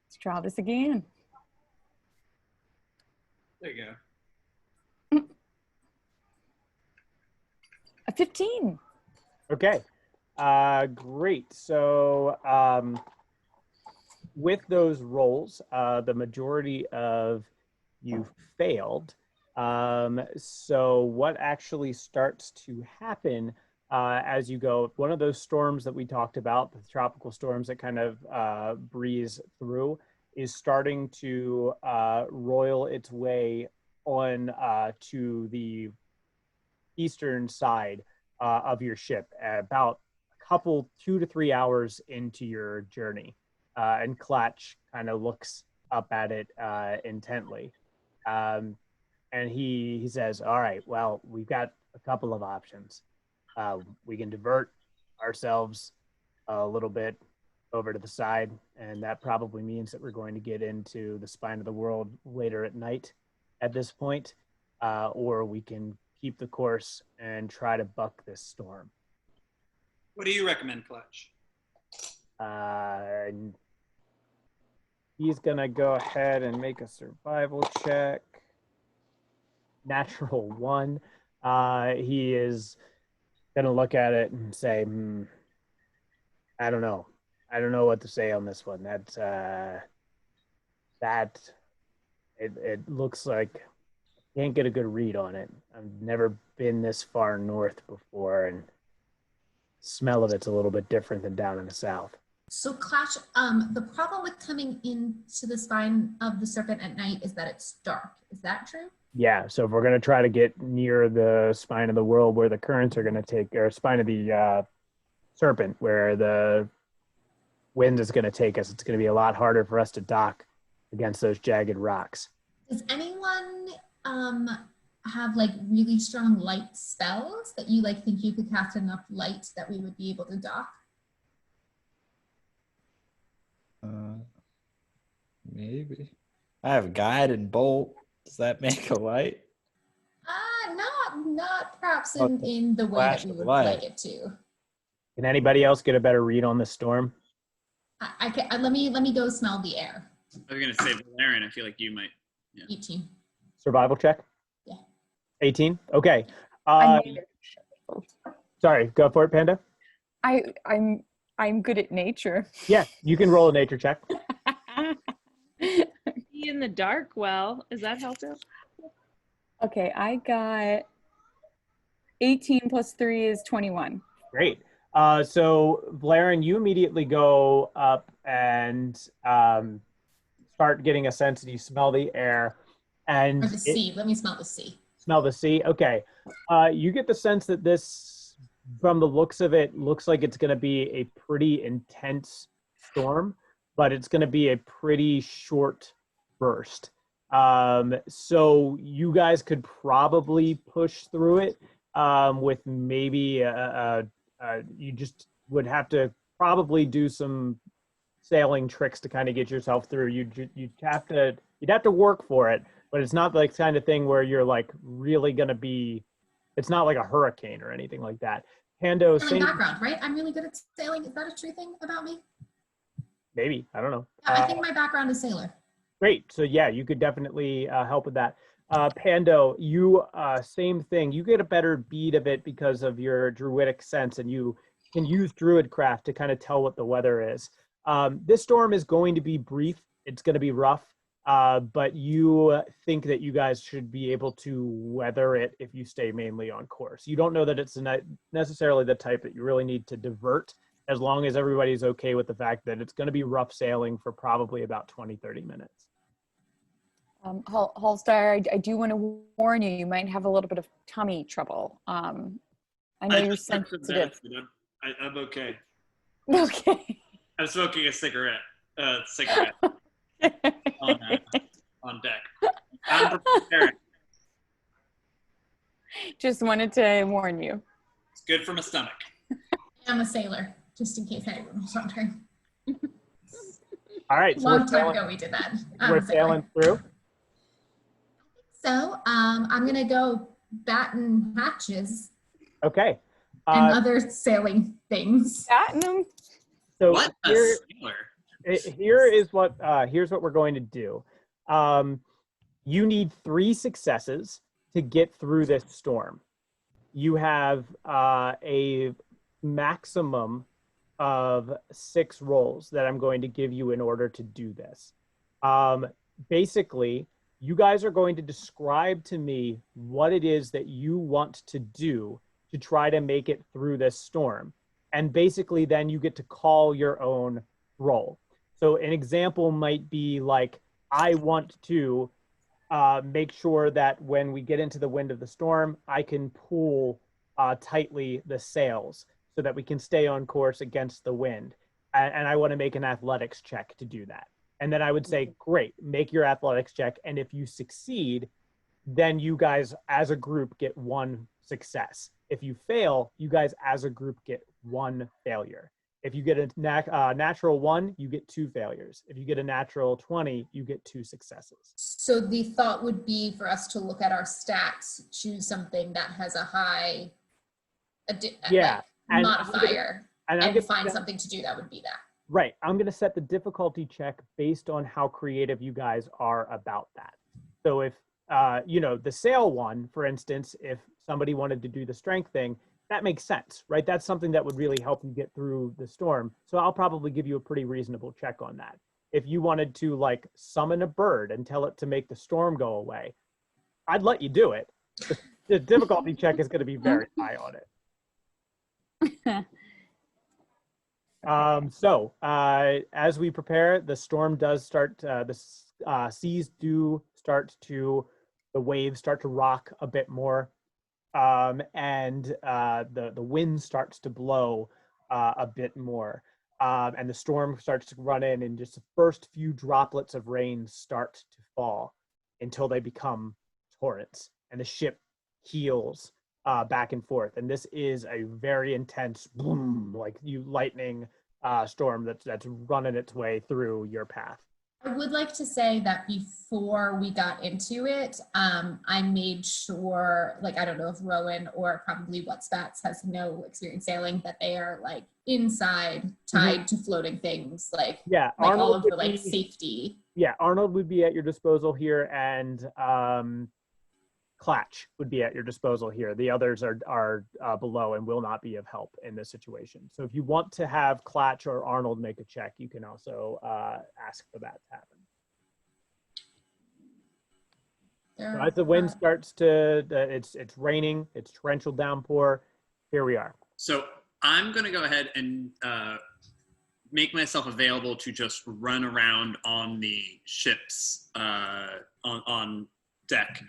Let's try this again. There you go. A 15. Okay, great. So with those rolls, the majority of you failed. So what actually starts to happen as you go, one of those storms that we talked about, the tropical storms that kind of breeze through, is starting to roil its way on to the eastern side of your ship, about a couple 2 to 3 hours into your journey. And Klatch kind of looks up at it intently. And he says, all right, well, we've got a couple of options. We can divert ourselves a little bit over to the side, and that probably means that we're going to get into the spine of the world later at night at this point, or we can keep the course and try to buck this storm. What do you recommend, Clutch? He's gonna go ahead and make a survival check. Natural 1. He is gonna look at it and say, I don't know. I don't know what to say on this one. It looks like I can't get a good read on it. I've never been this far north before, and the smell of it's a little bit different than down in the south. So Clash, the problem with coming into the spine of the serpent at night is that it's dark. Is that true? Yeah, so if we're going to try to get near the spine of the world where the currents are going to take, or spine of the serpent where the wind is going to take us, it's going to be a lot harder for us to dock against those jagged rocks. Does anyone have like really strong light spells that you like think you could cast enough light that we would be able to dock? Maybe. I have guide and bolt. Does that make a light? Not perhaps in the way that we would like it to. Can anybody else get a better read on the storm? I can. Let me go smell the air. I was gonna say Vlaryn. I feel like you might. Yeah. 18. Survival check? Yeah. 18? Okay. I made it. Sorry, go for it, Panda. I'm good at nature. Yeah, you can roll a nature check. Be in the dark. Well, is that helpful? Okay, I got 18 plus 3 is 21. Great. So, Vlaryn, you immediately go up and start getting a sense that you smell the air. And Or the sea. Let me smell the sea. Smell the sea? Okay. You get the sense that this, from the looks of it, looks like it's going to be a pretty intense storm, but it's going to be a pretty short burst. So you guys could probably push through it with maybe you just would have to probably do some sailing tricks to kind of get yourself through. You'd have to work for it, but it's not like kind of thing where you're like really going to be. It's not like a hurricane or anything like that. Pando, My background, right? I'm really good at sailing. Is that a true thing about me? Maybe, I don't know. Yeah, I think my background is sailor. Great. So yeah, you could definitely help with that. Pando, you same thing. You get a better bead of it because of your druidic sense, and you can use druidcraft to kind of tell what the weather is. This storm is going to be brief. It's going to be rough, but you think that you guys should be able to weather it if you stay mainly on course. You don't know that it's necessarily the type that you really need to divert, as long as everybody's okay with the fact that it's going to be rough sailing for probably about 20-30 minutes. Hallsdyre, I do want to warn you, you might have a little bit of tummy trouble. I know you're sensitive. I'm okay. Okay. I'm smoking a cigarette. On deck. I'm prepared. Just wanted to warn you. It's good for my stomach. I'm a sailor, just in case anyone was wondering. All right. So Long time ago we did that. We're sailing through. So I'm going to go batten hatches Okay. and other sailing things. Platinum. So What a sailor. here's what we're going to do. You need 3 successes to get through this storm. You have a maximum of 6 rolls that I'm going to give you in order to do this. Basically, you guys are going to describe to me what it is that you want to do to try to make it through this storm. And basically then you get to call your own roll. So an example might be like, I want to make sure that when we get into the wind of the storm, I can pull tightly the sails so that we can stay on course against the wind. And I want to make an athletics check to do that. And then I would say, great, make your athletics check. And if you succeed, then you guys as a group get 1 success. If you fail, you guys as a group get 1 failure. If you get a natural 1, you get 2 failures. If you get a natural 20, you get 2 successes. So the thought would be for us to look at our stats, choose something that has a high modifier, and find something to do that would be that. Right. I'm going to set the difficulty check based on how creative you guys are about that. So if, the sail one, for instance, if somebody wanted to do the strength thing, that makes sense, right? That's something that would really help you get through the storm. So I'll probably give you a pretty reasonable check on that. If you wanted to like summon a bird and tell it to make the storm go away, I'd let you do it. The difficulty check is going to be very high on it. As we prepare, the storm does start, the seas do start to, the waves start to rock a bit more, and the wind starts to blow a bit more, and the storm starts to run in, and just the first few droplets of rain start to fall until they become torrents, and the ship heels back and forth. And this is a very intense boom, like lightning storm that's running its way through your path. I would like to say that before we got into it, I made sure, like, I don't know if Rowan or probably Wutbatz has no experience sailing, that they are like inside, tied to floating things, like all of the like safety. Yeah, Arnold would be at your disposal here, and Clatch would be at your disposal here. The others are below and will not be of help in this situation. So if you want to have Clatch or Arnold make a check, you can also ask for that to happen. So as the wind starts to, it's raining, it's torrential downpour. Here we are. So I'm going to go ahead and make myself available to just run around on the ships on deck,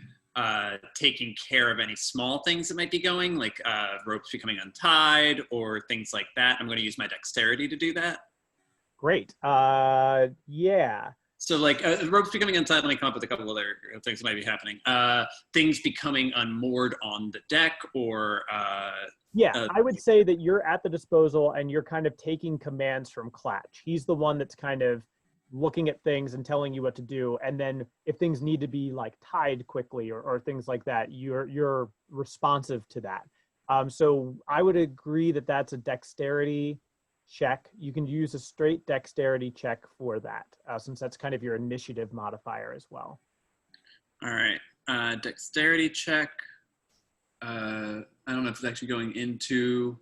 taking care of any small things that might be going, like ropes becoming untied or things like that. I'm going to use my dexterity to do that. Great. Yeah. So like ropes becoming untied, let me come up with a couple other things that might be happening. Things becoming unmoored on the deck, or... I would say that you're at the disposal and you're kind of taking commands from Clatch. He's the one that's kind of looking at things and telling you what to do. And then if things need to be like tied quickly or things like that, you're responsive to that. So I would agree that that's a dexterity check. You can use a straight dexterity check for that, since that's kind of your initiative modifier as well. All right, dexterity check. I don't know if it's actually going into...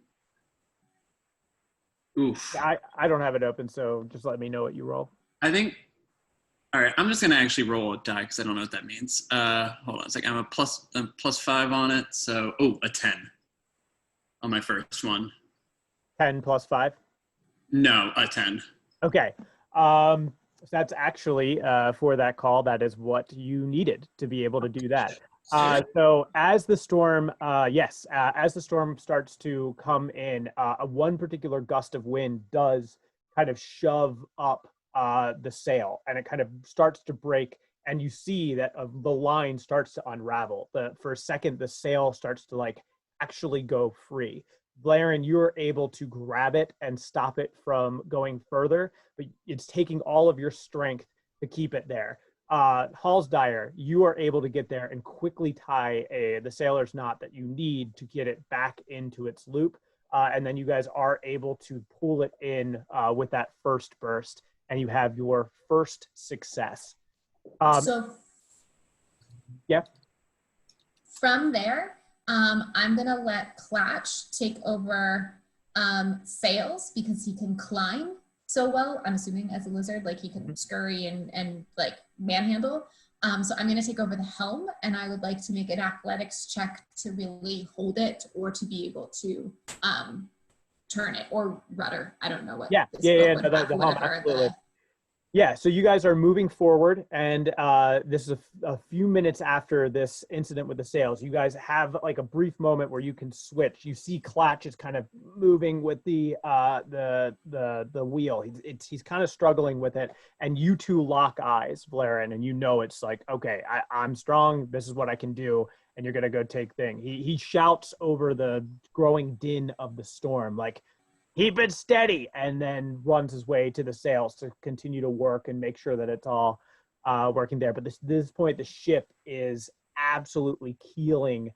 Oof. I don't have it open, so just let me know what you roll. I think, all right, I'm just going to actually roll a die because I don't know what that means. Hold on a second. I'm plus 5 on it. So, a 10 on my first one. 10 plus 5? No, a 10. Okay. So that's actually, for that call, that is what you needed to be able to do that. So as the storm, as the storm starts to come in, one particular gust of wind does kind of shove up the sail, and it kind of starts to break, and you see that the line starts to unravel. For a second, the sail starts to like actually go free. Vlaryn, you're able to grab it and stop it from going further, but it's taking all of your strength to keep it there. Hallsdyre, you are able to get there and quickly tie the sailor's knot that you need to get it back into its loop, and then you guys are able to pull it in with that first burst, and you have your first success. From there, I'm going to let Clatch take over sails because he can climb so well, I'm assuming, as a lizard, like he can scurry and like manhandle. So I'm going to take over the helm, and I would like to make an athletics check to really hold it, or to be able to turn it, or rudder. I don't know what. The helm, absolutely. Yeah, so you guys are moving forward, and this is a few minutes after this incident with the sails. You guys have like a brief moment where you can switch. You see Clatch is kind of moving with the wheel. He's kind of struggling with it, and you two lock eyes, Vlaryn, and you know it's like, okay, I'm strong. This is what I can do, and you're gonna go take thing. He shouts over the growing din of the storm, like, keep it steady, and then runs his way to the sails to continue to work and make sure that it's all working there. But this point, the ship is absolutely keeling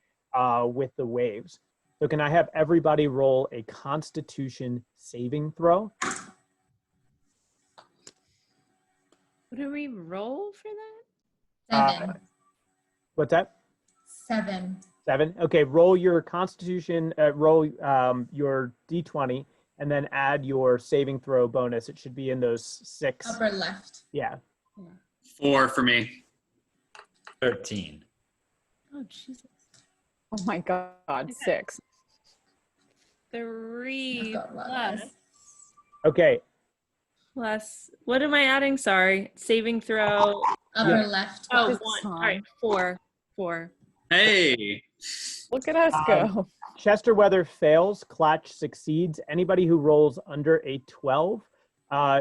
with the waves. So can I have everybody roll a Constitution saving throw? What do we roll for that? 7. What's that? 7. 7. Okay, roll your Constitution, roll your D20, and then add your saving throw bonus. It should be in those 6. Upper left. Yeah. 4 for me. 13. Oh, Jesus. Oh my God, 6. 3 I've got plus. less. Okay. Plus, what am I adding? Sorry. Saving throw. Upper left. Oh, Just 1. some. All right, 4. 4. Hey. Look at us go. Chester Weather fails, Clatch succeeds. Anybody who rolls under a 12,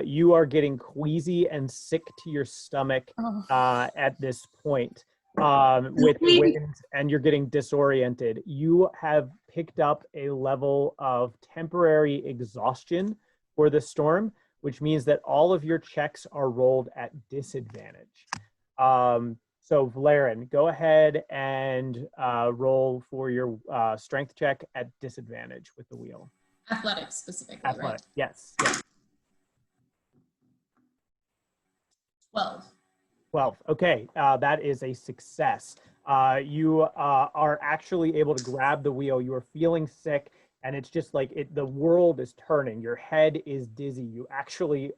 you are getting queasy and sick to your stomach Oh. at this point with the wind, and you're getting disoriented. You have picked up a level of temporary exhaustion for the storm, which means that all of your checks are rolled at disadvantage. So Vlaryn, go ahead and roll for your strength check at disadvantage with the wheel. Athletics specifically, Athletic, right? yes. 12. 12. Okay, that is a success. You are actually able to grab the wheel. You are feeling sick, and it's just like the world is turning. Your head is dizzy. You actually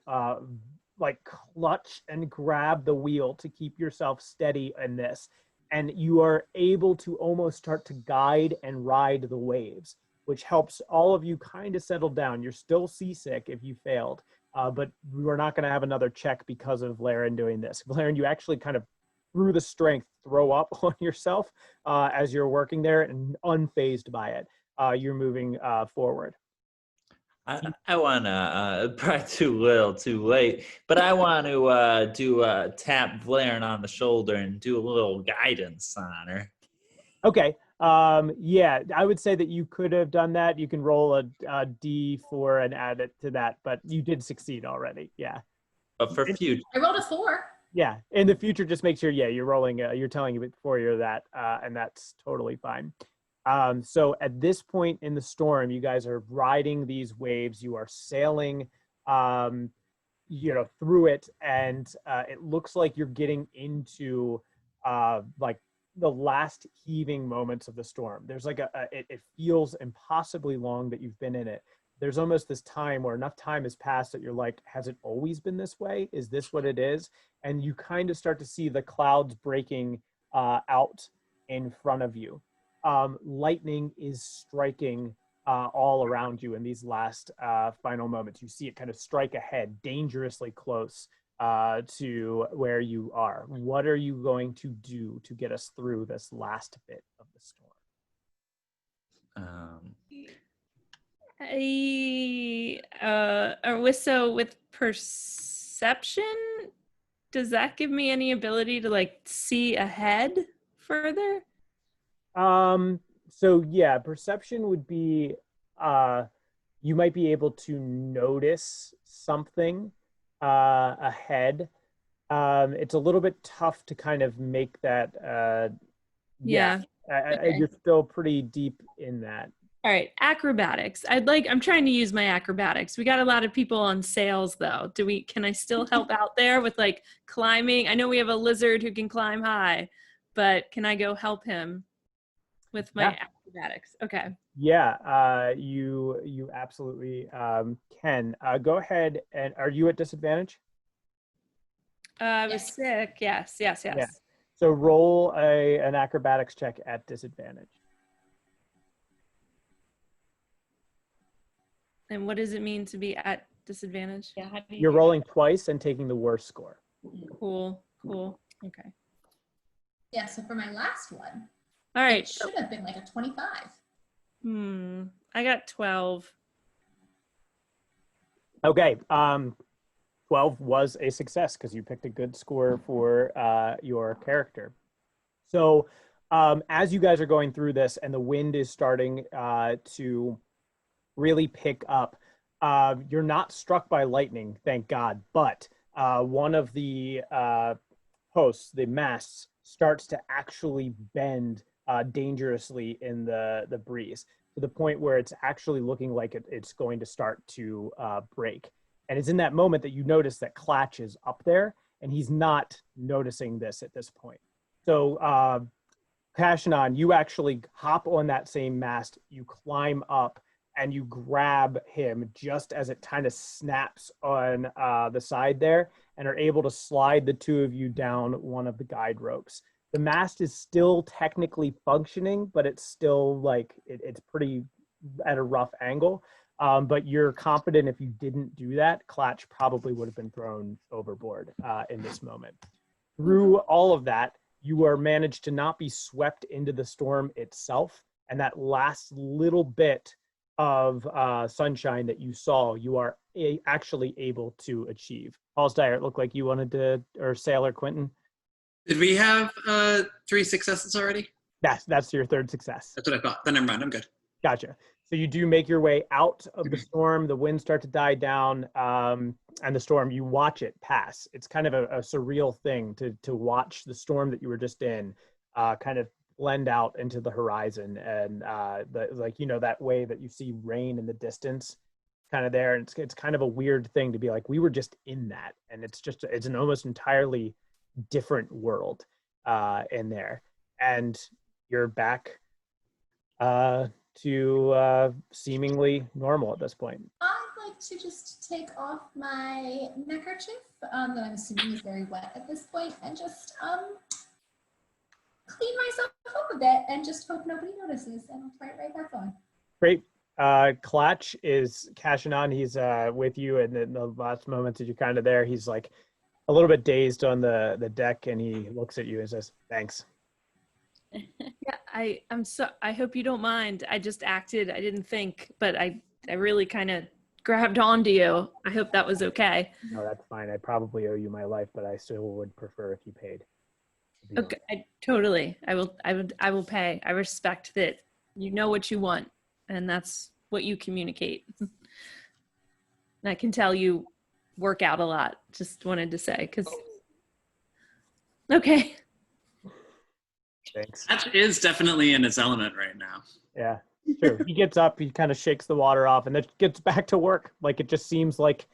like clutch and grab the wheel to keep yourself steady in this, and you are able to almost start to guide and ride the waves, which helps all of you kind of settle down. You're still seasick if you failed, but we're not going to have another check because of Vlaryn doing this. Vlaryn, you actually kind of through the strength throw up on yourself as you're working there, and unfazed by it. You're moving forward. I want to, probably too little, too late, but I want to tap Vlaryn on the shoulder and do a little guidance on her. Okay. Yeah, I would say that you could have done that. You can roll a D4 and add it to that, but you did succeed already. Yeah. But for future. I rolled a 4. Yeah. In the future, just make sure, yeah, you're rolling, you're telling it before you're that, and that's totally fine. So at this point in the storm, you guys are riding these waves. You are sailing, through it, and it looks like you're getting into like the last heaving moments of the storm. There's like it feels impossibly long that you've been in it. There's almost this time where enough time has passed that you're like, has it always been this way? Is this what it is? And you kind of start to see the clouds breaking out in front of you. Lightning is striking all around you in these last final moments. You see it kind of strike ahead, dangerously close to where you are. What are you going to do to get us through this last bit of the storm? So with perception, does that give me any ability to like see ahead further? So yeah, perception would be, you might be able to notice something ahead. It's a little bit tough to kind of make that, Yeah. Okay. You're still pretty deep in that. All right, acrobatics. I'm trying to use my acrobatics. We got a lot of people on sails though. Can I still help out there with like climbing? I know we have a lizard who can climb high, but can I go help him with my acrobatics? Okay. Yeah, you absolutely can. Go ahead, and are you at disadvantage? I was sick. Yes. Yeah. So roll an acrobatics check at disadvantage. And what does it mean to be at disadvantage? Yeah, how do you You're do rolling twice and taking the worst score. Cool. Okay. Yeah, so for my last one, All it right. should have been like a 25. I got 12. Okay. 12 was a success because you picked a good score for your character. So as you guys are going through this and the wind is starting to really pick up, you're not struck by lightning, thank God, but one of the posts, the masts, starts to actually bend dangerously in the breeze to the point where it's actually looking like it's going to start to break. And it's in that moment that you notice that Clatch is up there, and he's not noticing this at this point. So Kashannon, you actually hop on that same mast, you climb up, and you grab him just as it kind of snaps on the side there, and are able to slide the two of you down one of the guide ropes. The mast is still technically functioning, but it's still like, it's pretty at a rough angle. But you're confident if you didn't do that, Clatch probably would have been thrown overboard in this moment. Through all of that, you are managed to not be swept into the storm itself. And that last little bit of sunshine that you saw, you are actually able to achieve. Hallsdyre, it looked like you wanted to, or Sailor Quentin. Did we have 3 successes already? That's your third success. That's what I thought. Then never mind, I'm good. Gotcha. So you do make your way out of the storm, the winds start to die down, and the storm, you watch it pass. It's kind of a surreal thing to watch the storm that you were just in kind of blend out into the horizon. And that way that you see rain in the distance kind of there. And it's kind of a weird thing to be like, we were just in that. And it's an almost entirely different world in there. And you're back to seemingly normal at this point. I'd like to just take off my neckerchief that I'm assuming is very wet at this point, and just clean myself up a bit and just hope nobody notices, and I'll try it right back on. Great. Clatch is Kashannon. He's with you, and in the last moments that you're kind of there, he's like a little bit dazed on the deck, and he looks at you and says, "Thanks." Yeah, I hope you don't mind. I just acted. I didn't think, but I really kind of grabbed onto you. I hope that was okay. No, that's fine. I probably owe you my life, but I still would prefer if you paid. Okay, totally. I will pay. I respect that you know what you want, and that's what you communicate. And I can tell you work out a lot. Just wanted to say, because okay. Thanks. That is definitely in his element right now. Yeah, sure. He gets up, he kind of shakes the water off, and then gets back to work. Like, it just seems like,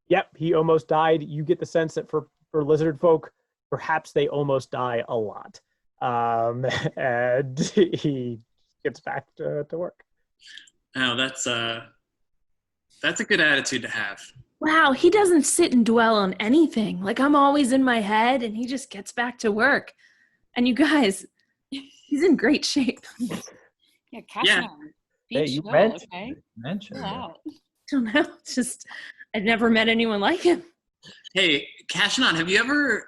yep, he almost died. You get the sense that for lizard folk, perhaps they almost die a lot. And he gets back to work. Oh, that's a good attitude to have. Wow, he doesn't sit and dwell on anything. Like, I'm always in my head, and he just gets back to work. And you guys, he's in great shape. Yeah, Kashannon. Hey, you Mentioned I don't know. Just, I've never met anyone like him. Hey, Kashannon, have you ever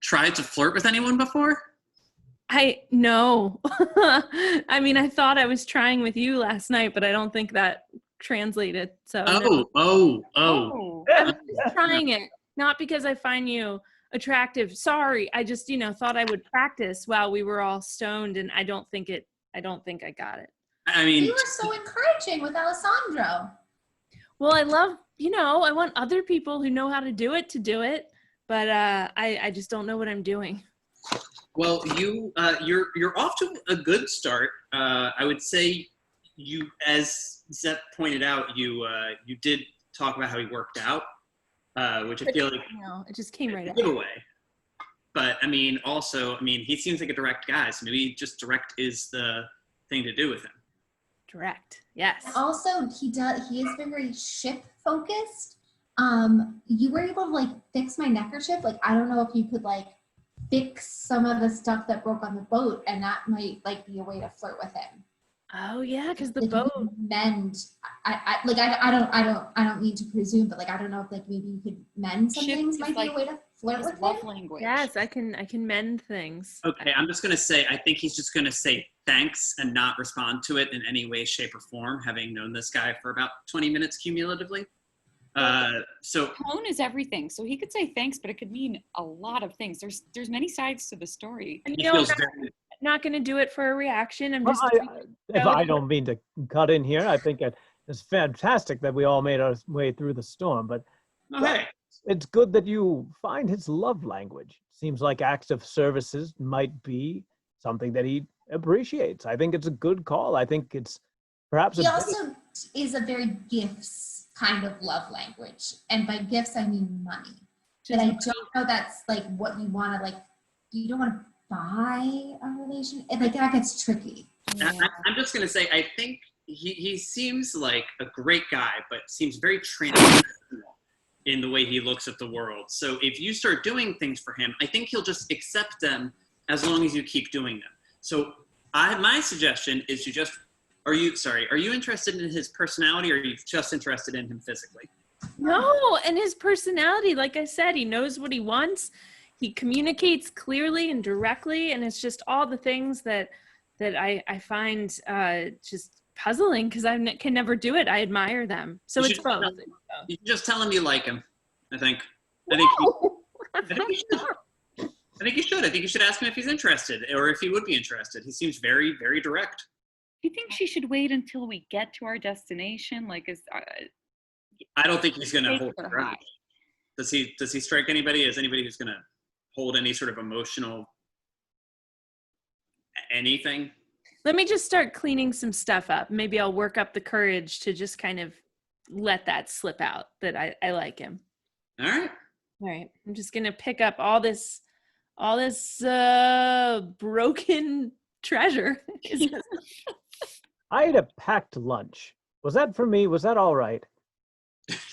tried to flirt with anyone before? No. I mean, I thought I was trying with you last night, but I don't think that translated. So Oh. I was just trying it, not because I find you attractive. Sorry, I just thought I would practice while we were all stoned, and I don't think I got it. I mean, You were so encouraging with Alessandro. Well, I love, I want other people who know how to do it, but I just don't know what I'm doing. well, you're off to a good start. I would say you, as Zep pointed out, you did talk about how he worked out, which I feel like it just came right out. giveaway. But I mean, also, he seems like a direct guy, so maybe just direct is the thing to do with him. Direct, yes. Also, he is very ship focused. You were able to fix my neckerchief. I don't know if you could fix some of the stuff that broke on the boat, and that might be a way to flirt with him. Oh yeah, because the Like, you boat. could mend. I don't mean to presume, but like I don't know if like maybe you could mend some Ship things is might be a like way to flirt his with love him. language. Yes, I can mend things. Okay, I'm just gonna say I think he's just gonna say thanks and not respond to it in any way, shape, or form, having known this guy for about 20 minutes cumulatively. So Tone is everything. So he could say thanks, but it could mean a lot of things. There's many sides to the story. And he you know, I'm feels very not going to do it for a reaction. I'm Well, just. if I don't mean to cut in here, I think it's fantastic that we all made our way through the storm, but hey. it's good that you find his love language. Seems like acts of services might be something that he appreciates. I think it's a good call. I think it's perhaps He also is a very gifts kind of love language, and by gifts I mean money. But I don't know that's like what you want to like. You don't want to buy a relation. Like that gets tricky. I'm just gonna say I think he seems like a great guy, but seems very transactional in the way he looks at the world. So if you start doing things for him, I think he'll just accept them as long as you keep doing them. So my suggestion is to just, are you interested in his personality, or are you just interested in him physically? No, and his personality, like I said, he knows what he wants. He communicates clearly and directly, and it's just all the things that I find just puzzling because I can never do it. I admire them. So it's both. You can just tell him you like him. I think you should. I think you should ask him if he's interested, or if he would be interested. He seems very, very direct. Do you think she should wait until we get to our destination? Like, I don't think he's gonna hold her her. high. Does he strike anybody as anybody who's gonna hold any sort of emotional anything? Let me just start cleaning some stuff up. Maybe I'll work up the courage to just kind of let that slip out that I like him. All right. All right. I'm just gonna pick up all this broken treasure. I ate a packed lunch. Was that for me? Was that all right?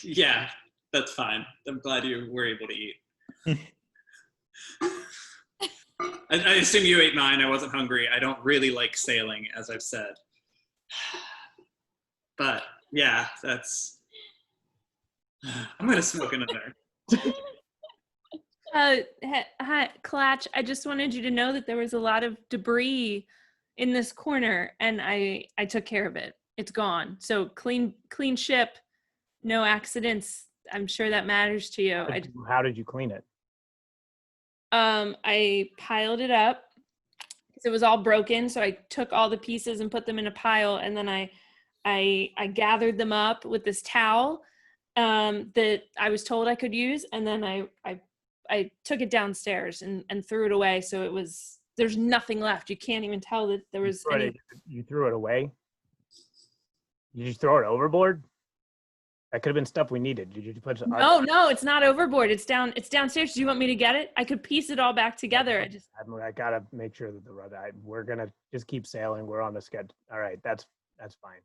Yeah, that's fine. I'm glad you were able to eat. I assume you ate mine. I wasn't hungry. I don't really like sailing, as I've said. But yeah, I'm gonna smoke another. Hi, Clatch. I just wanted you to know that there was a lot of debris in this corner, and I took care of it. It's gone. So clean ship, no accidents. I'm sure that matters to you. How did you clean it? I piled it up because it was all broken. So I took all the pieces and put them in a pile, and then I gathered them up with this towel that I was told I could use, and then I took it downstairs and threw it away. So there's nothing left. You can't even tell that there was any. You threw it away? Did you throw it overboard? That could have been stuff we needed. Did you put it? No, it's not overboard. It's downstairs. Do you want me to get it? I could piece it all back together. I gotta make sure that we're gonna just keep sailing. We're on the schedule. All right, that's fine.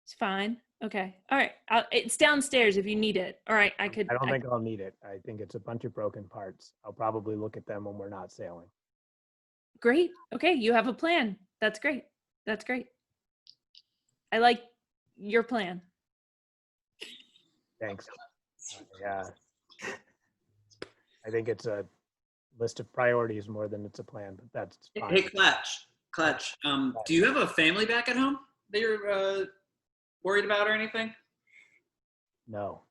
It's fine. Okay. All right. It's downstairs if you need it. All right. I don't think I'll need it. I think it's a bunch of broken parts. I'll probably look at them when we're not sailing. Great. Okay. You have a plan. That's great. I like your plan. Thanks. Yeah. I think it's a list of priorities more than it's a plan, but that's fine. Hey, Clutch. Do you have a family back at home that you're worried about or anything? No.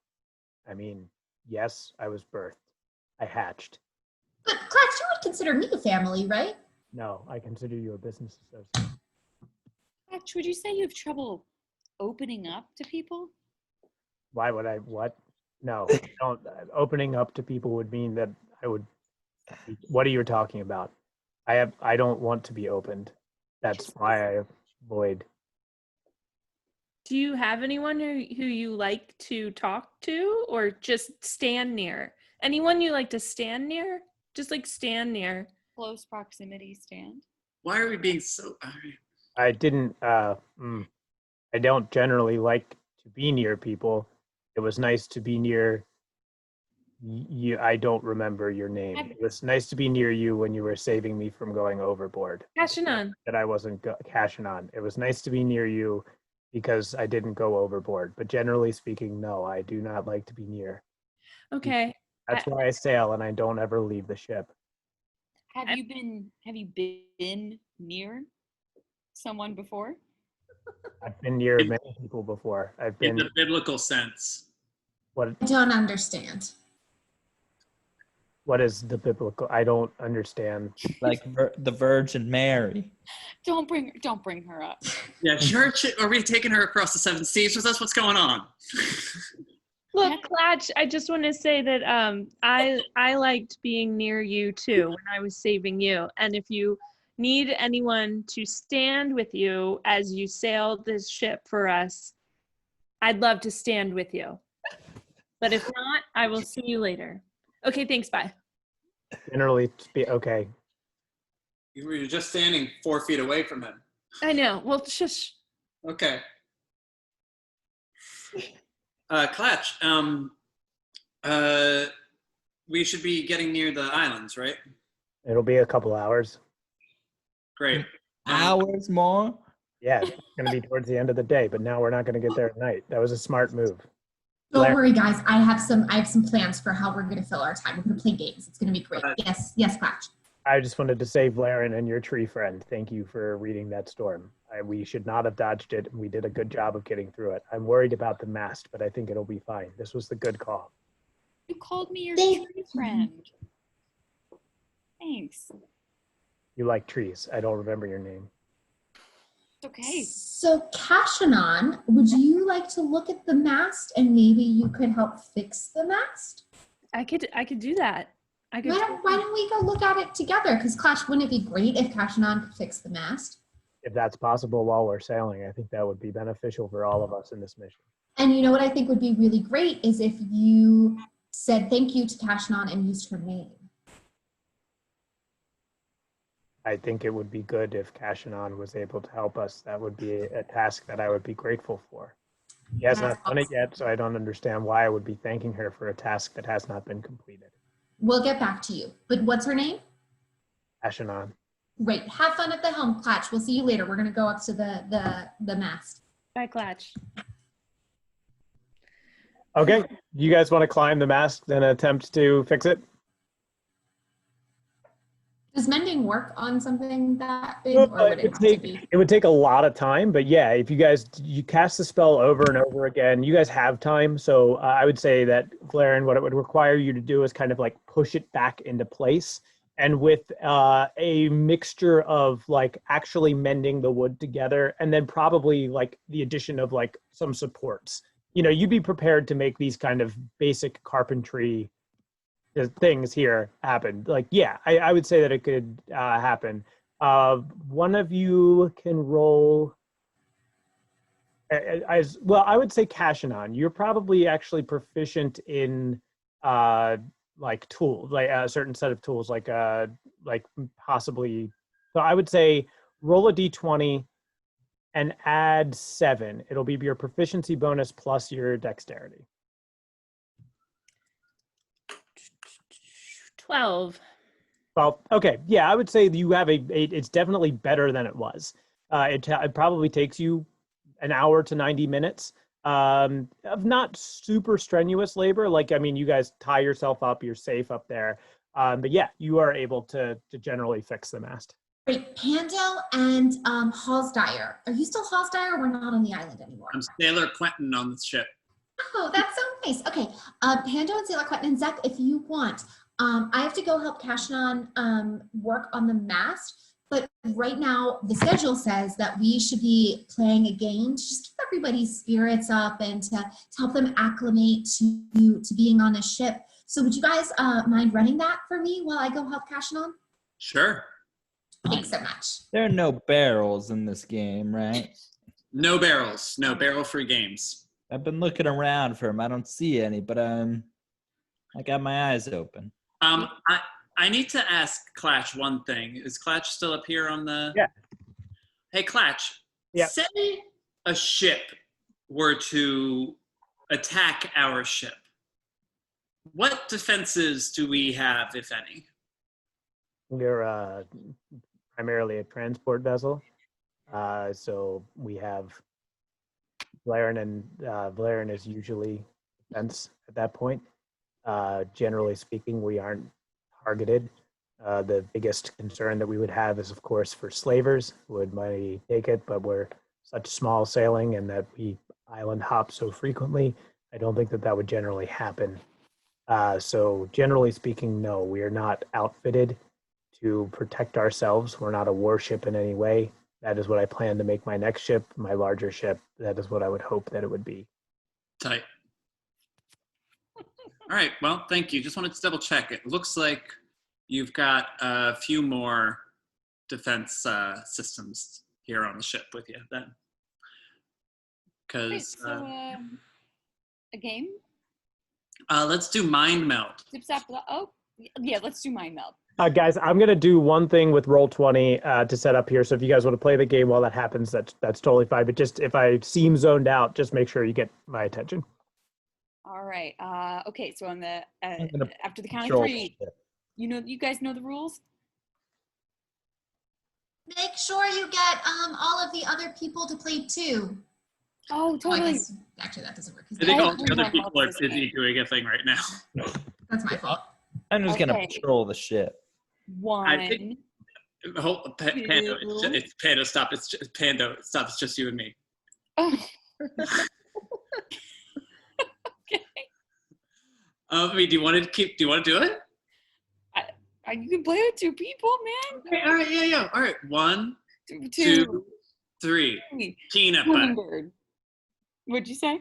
I mean, yes, I was birthed. I hatched. But Clutch, you would consider me a family, right? No, I consider you a business associate. Actually, would you say you have trouble opening up to people? Why would I? What? No, don't. Opening up to people would mean that I would. What are you talking about? I don't want to be opened. That's why I avoid. Do you have anyone who you like to talk to, or just stand near? Anyone you like to stand near? Just like stand near. Close proximity stand. Why are we being so? I didn't. I don't generally like to be near people. It was nice to be near I don't remember your name. It was nice to be near you when you were saving me from going overboard. Kashannon. That I wasn't Kashannon. It was nice to be near you because I didn't go overboard. But generally speaking, no, I do not like to be near. Okay. That's why I sail and I don't ever leave the ship. Have you been near someone before? I've been near many people before. I've In been. the biblical sense. What I don't understand. is the biblical? I don't understand. Like the Virgin Mary. Don't bring her up. Yeah, church. Are we taking her across the seven seas with us? What's going on? Look, Clatch, I just want to say that I liked being near you too when I was saving you. And if you need anyone to stand with you as you sail this ship for us, I'd love to stand with you. But if not, I will see you later. Okay, thanks, bye. Generally, okay. You were just standing 4 feet away from him. I know. Well, shush. Okay. Clatch, we should be getting near the islands, right? It'll be a couple hours. Great. Hours more? Yeah, it's going to be towards the end of the day, but now we're not going to get there at night. That was a smart move. Don't worry, guys. I have some plans for how we're going to fill our time. We're going to play games. It's going to be great. Yes, Clatch. I just wanted to say, Vlaryn and your tree friend, thank you for reading that storm. We should not have dodged it, and we did a good job of getting through it. I'm worried about the mast, but I think it'll be fine. This was the good call. You called me your tree friend. Thanks. You like trees. I don't remember your name. It's okay. So, Kashannon, would you like to look at the mast and maybe you could help fix the mast? I could do that. Why don't we go look at it together? Because Clatch, wouldn't it be great if Kashannon could fix the mast? If that's possible while we're sailing, I think that would be beneficial for all of us in this mission. And you know what I think would be really great is if you said thank you to Kashannon and used her name. I think it would be good if Kashannon was able to help us. That would be a task that I would be grateful for. He has not done it yet, so I don't understand why I would be thanking her for a task that has not been completed. We'll get back to you. But what's her name? Kashannon. Great. Have fun at the helm, Clatch. We'll see you later. We're going to go up to the mast. Bye, Clatch. Okay, you guys want to climb the mast and attempt to fix it? Does mending work on something that big, or would it have to be? It would take a lot of time, but yeah, if you cast the spell over and over again, you guys have time. So I would say that, Vlaryn, what it would require you to do is kind of like push it back into place. And with a mixture of like actually mending the wood together and then probably like the addition of like some supports. You know, you'd be prepared to make these kind of basic carpentry things here happen. Like, yeah, I would say that it could happen. One of you can roll as well. I would say Kashannon, you're probably actually proficient in like tools, like a certain set of tools, like possibly. So I would say roll a d20 and add 7. It'll be your proficiency bonus plus your dexterity. 12. Well, okay, yeah, I would say you have it's definitely better than it was. It probably takes you an hour to 90 minutes of not super strenuous labor. Like, I mean, you guys tie yourself up, you're safe up there. But yeah, you are able to generally fix the mast. Great. Pando and Hallsdyre. Are you still Hallsdyre? We're not on the island anymore. I'm Sailor Quentin on the ship. Oh, that's so nice. Okay. Pando and Sailor Quentin and Zach, if you want, I have to go help Kashannon work on the mast. But right now, the schedule says that we should be playing a game to just keep everybody's spirits up and to help them acclimate to being on a ship. So would you guys mind running that for me while I go help Kashannon? Sure. Thanks so much. There are no barrels in this game, right? No barrels. No barrel-free games. I've been looking around for them. I don't see any, but I got my eyes open. I need to ask Clatch one thing. Is Clatch still up here on the? Yeah. Hey, Clatch. Yeah. Say a ship were to attack our ship. What defenses do we have, if any? We're primarily a transport vessel. So we have Vlaryn, and Vlaryn is usually defense at that point. Generally speaking, we aren't targeted. The biggest concern that we would have is, of course, for slavers. Would might take it, but we're such small sailing and that we island hop so frequently, I don't think that would generally happen. So generally speaking, no, we are not outfitted to protect ourselves. We're not a warship in any way. That is what I plan to make my next ship, my larger ship. That is what I would hope that it would be. Tight. All right, well, thank you. Just wanted to double check. It looks like you've got a few more defense systems here on the ship with you then. Great, Because so a game? let's do Mind Meld. Zip zap. Oh, yeah. Let's do Mind Meld. Guys, I'm going to do one thing with Roll20 to set up here. So if you guys want to play the game while that happens, that's totally fine. But just if I seem zoned out, just make sure you get my attention. All right. Okay. So on the gonna after the count of Control three, ship. you guys know the rules. Make sure you get all of the other people to play too. Oh, Oh, I totally. guess actually that doesn't work. 'cause I think all the Everyone other people are loves busy this doing a thing right now. That's my fault. I'm just gonna Okay. patrol the ship. I think- One. Hold, Pando, it's Pando, stop. It's just, Pando, stop. It's just you and me. Oh. Okay. I mean, do you want to do it? You can play with two people, man. Okay, all right, yeah. All right, 1, Two. 2, 3. Three. Peanut butter. Hummingbird. What'd you say?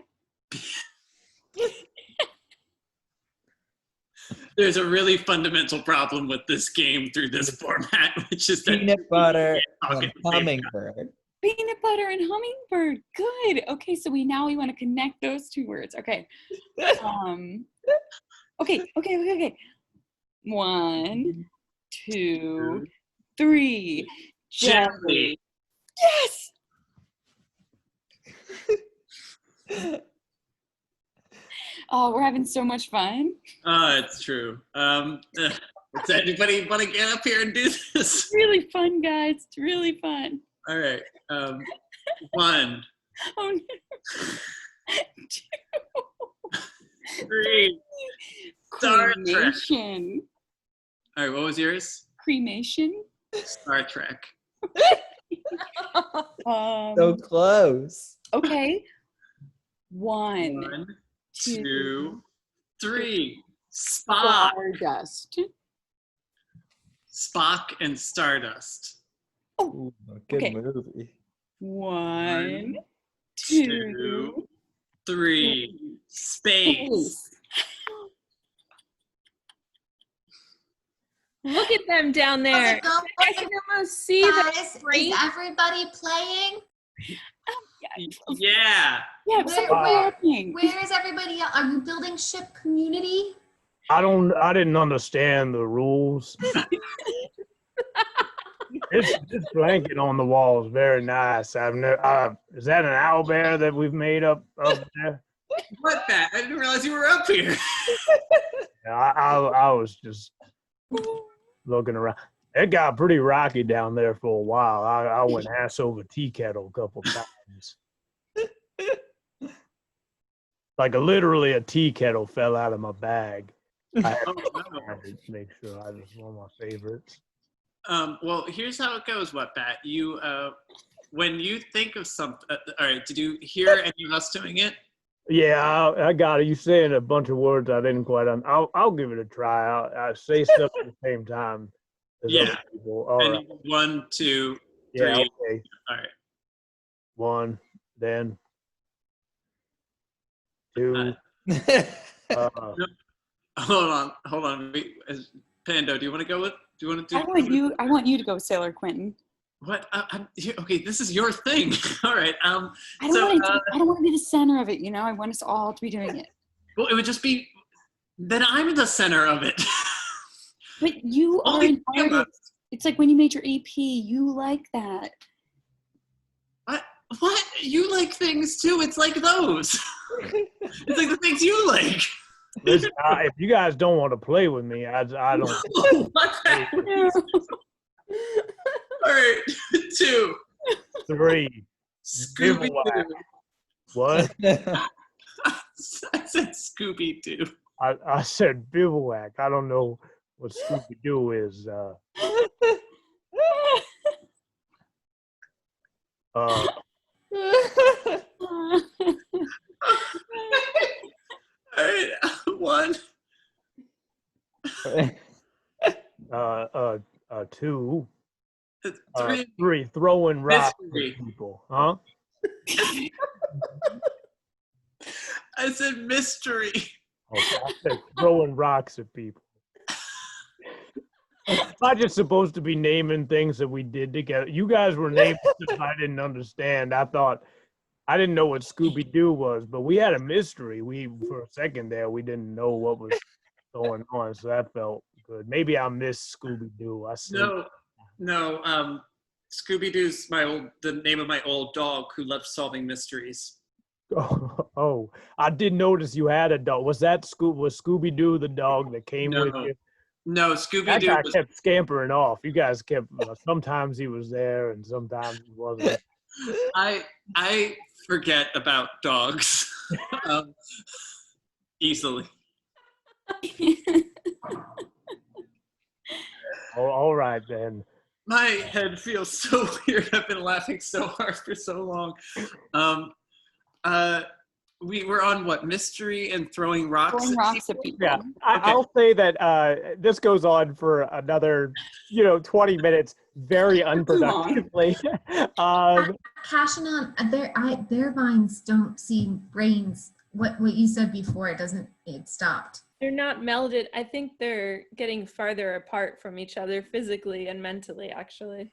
There's a really fundamental problem with this game through this format, which is that Peanut butter talk and at the same time. hummingbird. Peanut butter and hummingbird. Good. Okay, so we want to connect those two words. Okay. Okay. 1, 2, 3. Jelly. Yes. Oh, we're having so much fun. Oh, it's true. Does anybody want to get up here and do this? It's really fun, guys. It's really fun. All right. 1, Oh, no. 2. 3. Star Trek. Cremation. All right, what was yours? Cremation. Star Trek. So close. Okay. 1, 1, 2, 2, 3. Spock. Stardust. Spock and Stardust. Ooh, good Okay. movie. 1, 2, 3. Space. Look at them down How's there. it going, I can almost see them. guys? brain. Is everybody playing? Yeah. Yeah, Where- something where- happening. Where is everybody else? Are you building ship community? I didn't understand the rules. This blanket on the wall is very nice. Is that an owlbear that we've made up there? What that? I didn't realize you were up here. I was just looking around. It got pretty rocky down there for a while. I went ass over tea kettle a couple times. Like literally a tea kettle fell out of my bag. I had to make sure I was one of my favorites. Well, here's how it goes, Wutbatz. You, when you think of something, all right, did you hear any of us doing it? Yeah, I got it. You saying a bunch of words I didn't quite. I'll give it a try. I'll say stuff at the same time. as Yeah. other people. All And right. 1, 2, 3. Yeah. Okay. All right. 1, then 2. Hold on. Pando, do you want to go with? Do you want to do? I want you to go, Sailor Quentin. What? Okay, this is your thing. All right. I don't want to be the center of it. You know, I want us all to be doing it. Well, it would just be. Then I'm the center of it. But you are Only an artist. It's like when you made your EP. You like that. What? You like things too. It's like those. It's like the things you like. Listen, if you guys don't want to play with me, I don't. What the All right, 2. 3. Scooby-Doo. What? I said Scooby-Doo. I said bivouac. I don't know what Scooby-Doo is. All right, 1. 2. 3. 3. Throwing rocks Mystery. at people. Huh? I said mystery. Okay, I said throwing rocks at people. I'm not just supposed to be naming things that we did together. You guys were naming stuff I didn't understand. I didn't know what Scooby-Doo was, but we had a mystery. For a second there, we didn't know what was going on, so that felt good. Maybe I missed Scooby-Doo. No. Scooby-Doo's the name of my old dog who loved solving mysteries. Oh, I did notice you had a dog. Was Scooby-Doo the dog that came with you? No, That Scooby-Doo guy was kept scampering off. You guys kept. Sometimes he was there, and sometimes he wasn't. I forget about dogs easily. All right then. My head feels so weird. I've been laughing so hard for so long. We were on what? Mystery and throwing rocks. Throwing rocks at people. Yeah, Okay. I'll say that this goes on for another, 20 minutes, very unproductively. Kashannon, their minds don't see brains. What you said before, it stopped. They're not melded. I think they're getting farther apart from each other physically and mentally, actually.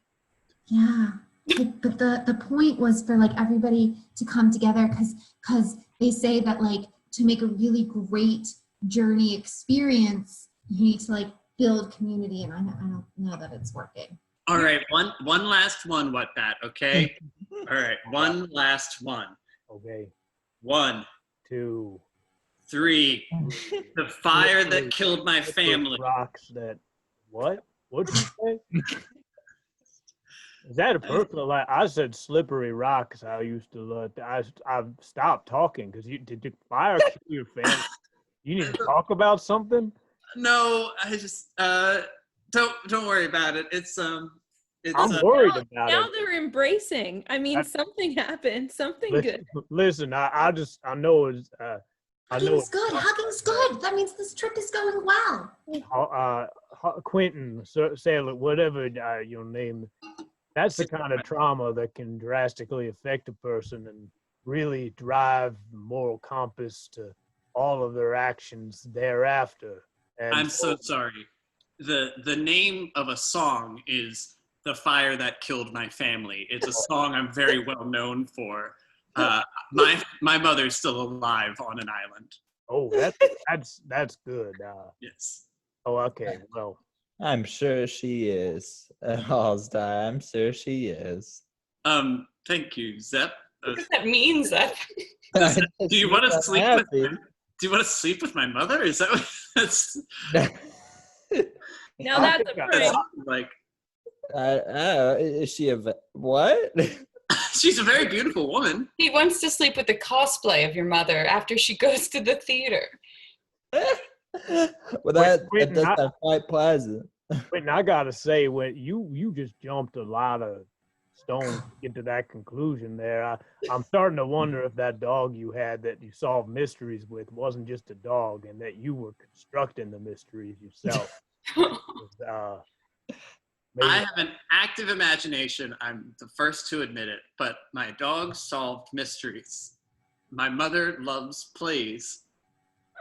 Yeah. But the point was for like everybody to come together because they say that like to make a really great journey experience, you need to like build community, and I don't know that it's working. All right, one last one, Wutbatz, okay? All right, one last one. Okay. 1, 2. 3. The fire that killed my family. Rocks that. What? What'd you say? Is that a personal? Like I said, slippery rocks. I used to look. I've stopped talking because did the fire kill your family? You need to talk about something. No, I just don't worry about it. I'm worried about Now it. they're embracing. I mean, something happened. Something good. Listen, I know it's. I know Hugging's good. Hugging's good. That means this trip is going well. Quentin, Sailor, whatever your name. That's the kind of trauma that can drastically affect a person and really drive the moral compass to all of their actions thereafter. And I'm so sorry. The name of a song is "The Fire That Killed My Family." It's a song I'm very well known for. My mother's still alive on an island. Oh, that's good. Yes. Oh, okay. Well, I'm sure she is. Hallsdyre, I'm sure she is. Thank you, Zep. What does that mean, Zep? Do you want to sleep happy. with? Do you want to sleep with my mother? Is that what that's Now that's a prank. like? Is she what? She's a very beautiful woman. He wants to sleep with the cosplay of your mother after she goes to the theater. Well, that does sound quite pleasant. Quentin, I gotta say, when you just jumped a lot of stones to get to that conclusion there. I'm starting to wonder if that dog you had that you solved mysteries with wasn't just a dog, and that you were constructing the mysteries yourself. I have an active imagination. I'm the first to admit it, but my dog solved mysteries. My mother loves plays,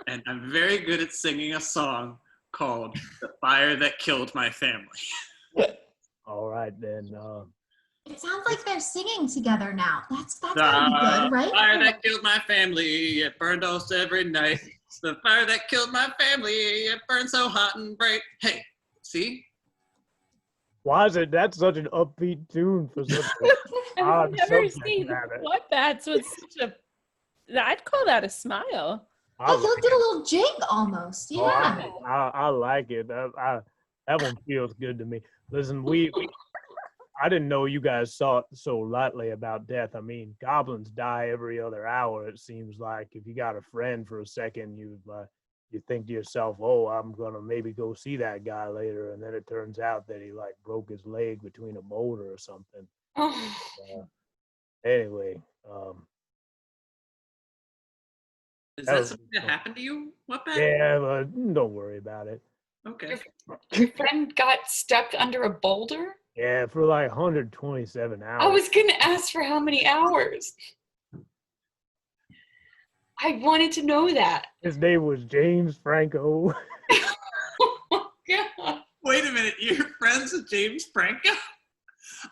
and I'm very good at singing a song called "The Fire That Killed My Family." All right, then. It sounds like they're singing together now. That's The gotta be good, right? fire that killed my family, it burned almost every night. The fire that killed my family, it burned so hot and bright. Hey, see? Why is it that's such an upbeat tune for such a I've odd never subject seen matter? Wutbatz with such a. I'd call that a smile. I Oh, you like did it. a little jig almost. Oh, Yeah. I like it. That one feels good to me. Listen, I didn't know you guys thought so lightly about death. I mean, goblins die every other hour. It seems like if you got a friend for a second, you think to yourself, "Oh, I'm gonna maybe go see that guy later," and then it turns out that he like broke his leg between a boulder or something. Oh, Anyway, Is that that was- something that happened to you? What bad? yeah, but don't worry about it. Okay. your friend got stuck under a boulder? Yeah, for like 127 hours. I was going to ask for how many hours. I wanted to know that. His name was James Franco. Oh, God. Wait a minute. You're friends with James Franco?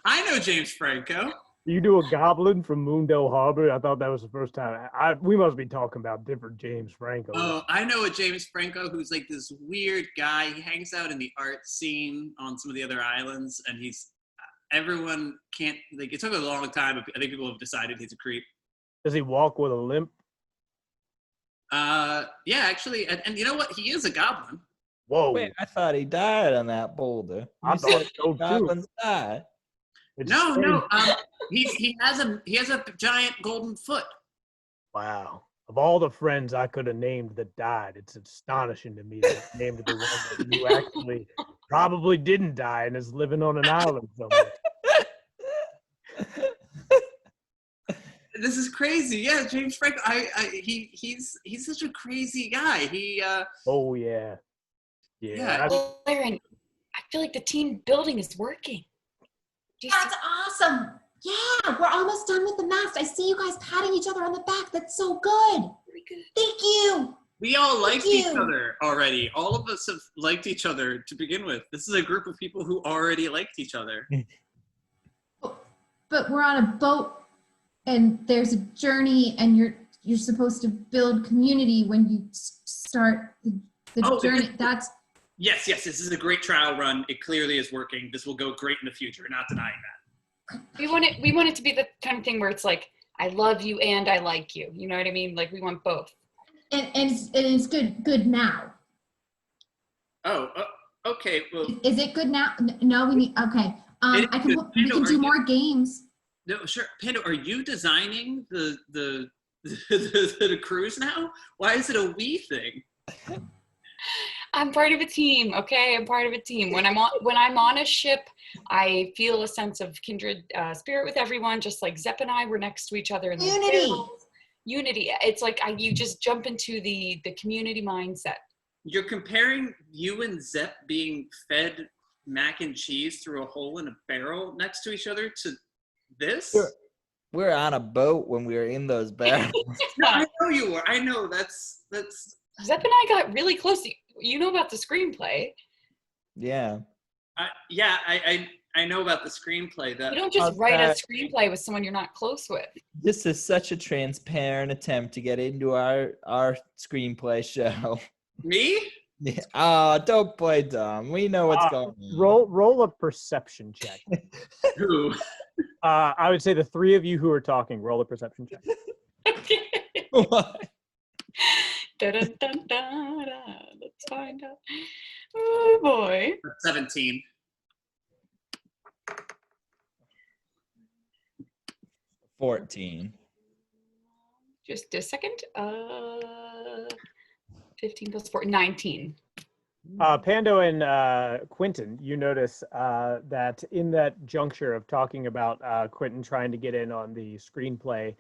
I know James Franco. You do a goblin from Mundo Harbor? I thought that was the first time. We must be talking about different James Franco. Oh, I know a James Franco who's like this weird guy. He hangs out in the art scene on some of the other islands, and everyone can't, like, it took a long time, but I think people have decided he's a creep. Does he walk with a limp? Yeah, actually, and you know what? He is a goblin. Whoa. Wait, I thought he died on that boulder. I You thought said so too. goblins die. It's No, strange. no. He has a giant golden foot. Wow. Of all the friends I could have named that died, it's astonishing to me that I named the one that you actually probably didn't die and is living on an island somewhere. This is crazy. Yeah, James Franco. He's such a crazy guy. Oh yeah. Yeah. Vlaryn, I feel like the team building is working. Do you see- That's awesome. Yeah, we're almost done with the mast. I see you guys patting each other on the back. That's so good. Very good. Thank you. We all liked each you. other already. All of us have liked each other to begin with. This is a group of people who already liked each other. But we're on a boat and there's a journey and you're supposed to build community when you start the journey. That's Yes. This is a great trial run. It clearly is working. This will go great in the future. Not denying that. We want it to be the kind of thing where it's like, I love you and I like you. You know what I mean? Like, we want both. and it's good now. Oh, okay. Well, Is it good now? No, we need okay. It is good. We can Are do you- more games. no, sure. Pando, are you designing the cruise now? Why is it a we thing? I'm part of a team, okay? I'm part of a team. When I'm on a ship, I feel a sense of kindred spirit with everyone, just like Zepp and I were next to each other. In Unity. It's like you just jump into the community mindset. You're comparing you and Zepp being fed mac and cheese through a hole in a barrel next to each other to this? We're on a boat when we were in those barrels. No, I know you were. I know that's. Zepp and I got really close. You know about the screenplay. Yeah. I know about the screenplay. That You don't just write a screenplay with someone you're not close with. This is such a transparent attempt to get into our screenplay show. me? Yeah. Oh, don't play dumb. We know what's going on. Roll a perception check. Who? I would say the three of you who are talking, roll a perception check. Okay. What? Dun, dun, dun, dun, dun. Let's find out. Oh boy. 17. 14. Just a second. 15 plus 4, 19. Pando and Quentin, you notice that in that juncture of talking about Quentin trying to get in on the screenplay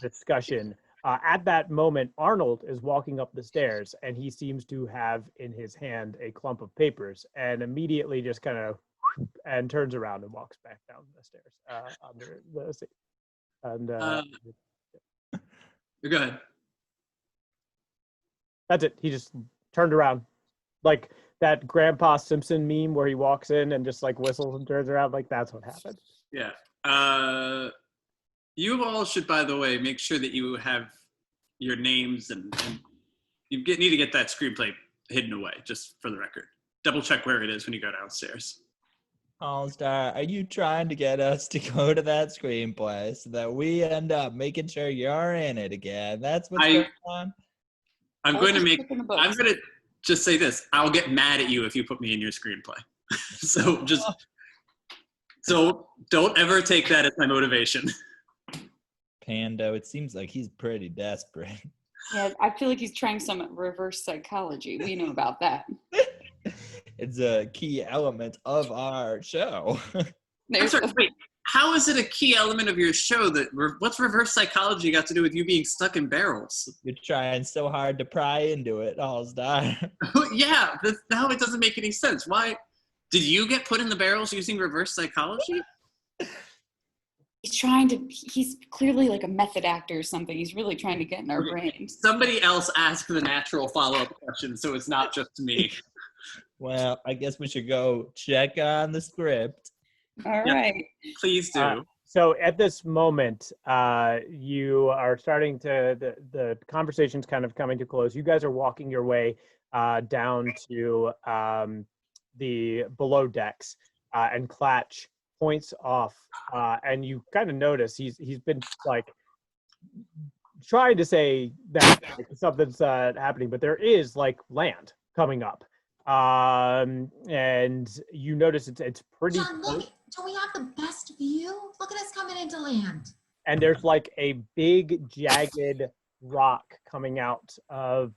discussion, at that moment, Arnold is walking up the stairs and he seems to have in his hand a clump of papers and immediately just kind of and turns around and walks back down the stairs under the seat. And Go ahead. that's it. He just turned around. Like that Grandpa Simpson meme where he walks in and just like whistles and turns around. Like that's what happened. Yeah. You all should, by the way, make sure that you have your names and you need to get that screenplay hidden away, just for the record. Double check where it is when you go downstairs. Hallsdyre, are you trying to get us to go to that screenplay so that we end up making sure you're in it again? That's what's going on? I'm Or going to just make. stick in the I'm books. going to just say this. I'll get mad at you if you put me in your screenplay. So don't ever take that as my motivation. Pando, it seems like he's pretty desperate. Yeah, I feel like he's trying some reverse psychology. We know about that. It's a key element of our show. I'm There's sorry, wait. How is it a key element of your show what's reverse psychology got to do with you being stuck in barrels? You're trying so hard to pry into it, Hallsdyre. Yeah, now it doesn't make any sense. Why did you get put in the barrels using reverse psychology? he's clearly like a method actor or something. He's really trying to get in our brains. Somebody else ask the natural follow-up question so it's not just me. Well, I guess we should go check on the script. All right. Please do. So at this moment, you are starting to, the conversation's kind of coming to close. You guys are walking your way down to the below decks, and Clatch points off, and you kind of notice he's been like trying to say that like, something's happening, but there is like land coming up, and you notice it's pretty John, close. look, don't we have the best view? Look at us coming into land. And there's like a big jagged rock coming out of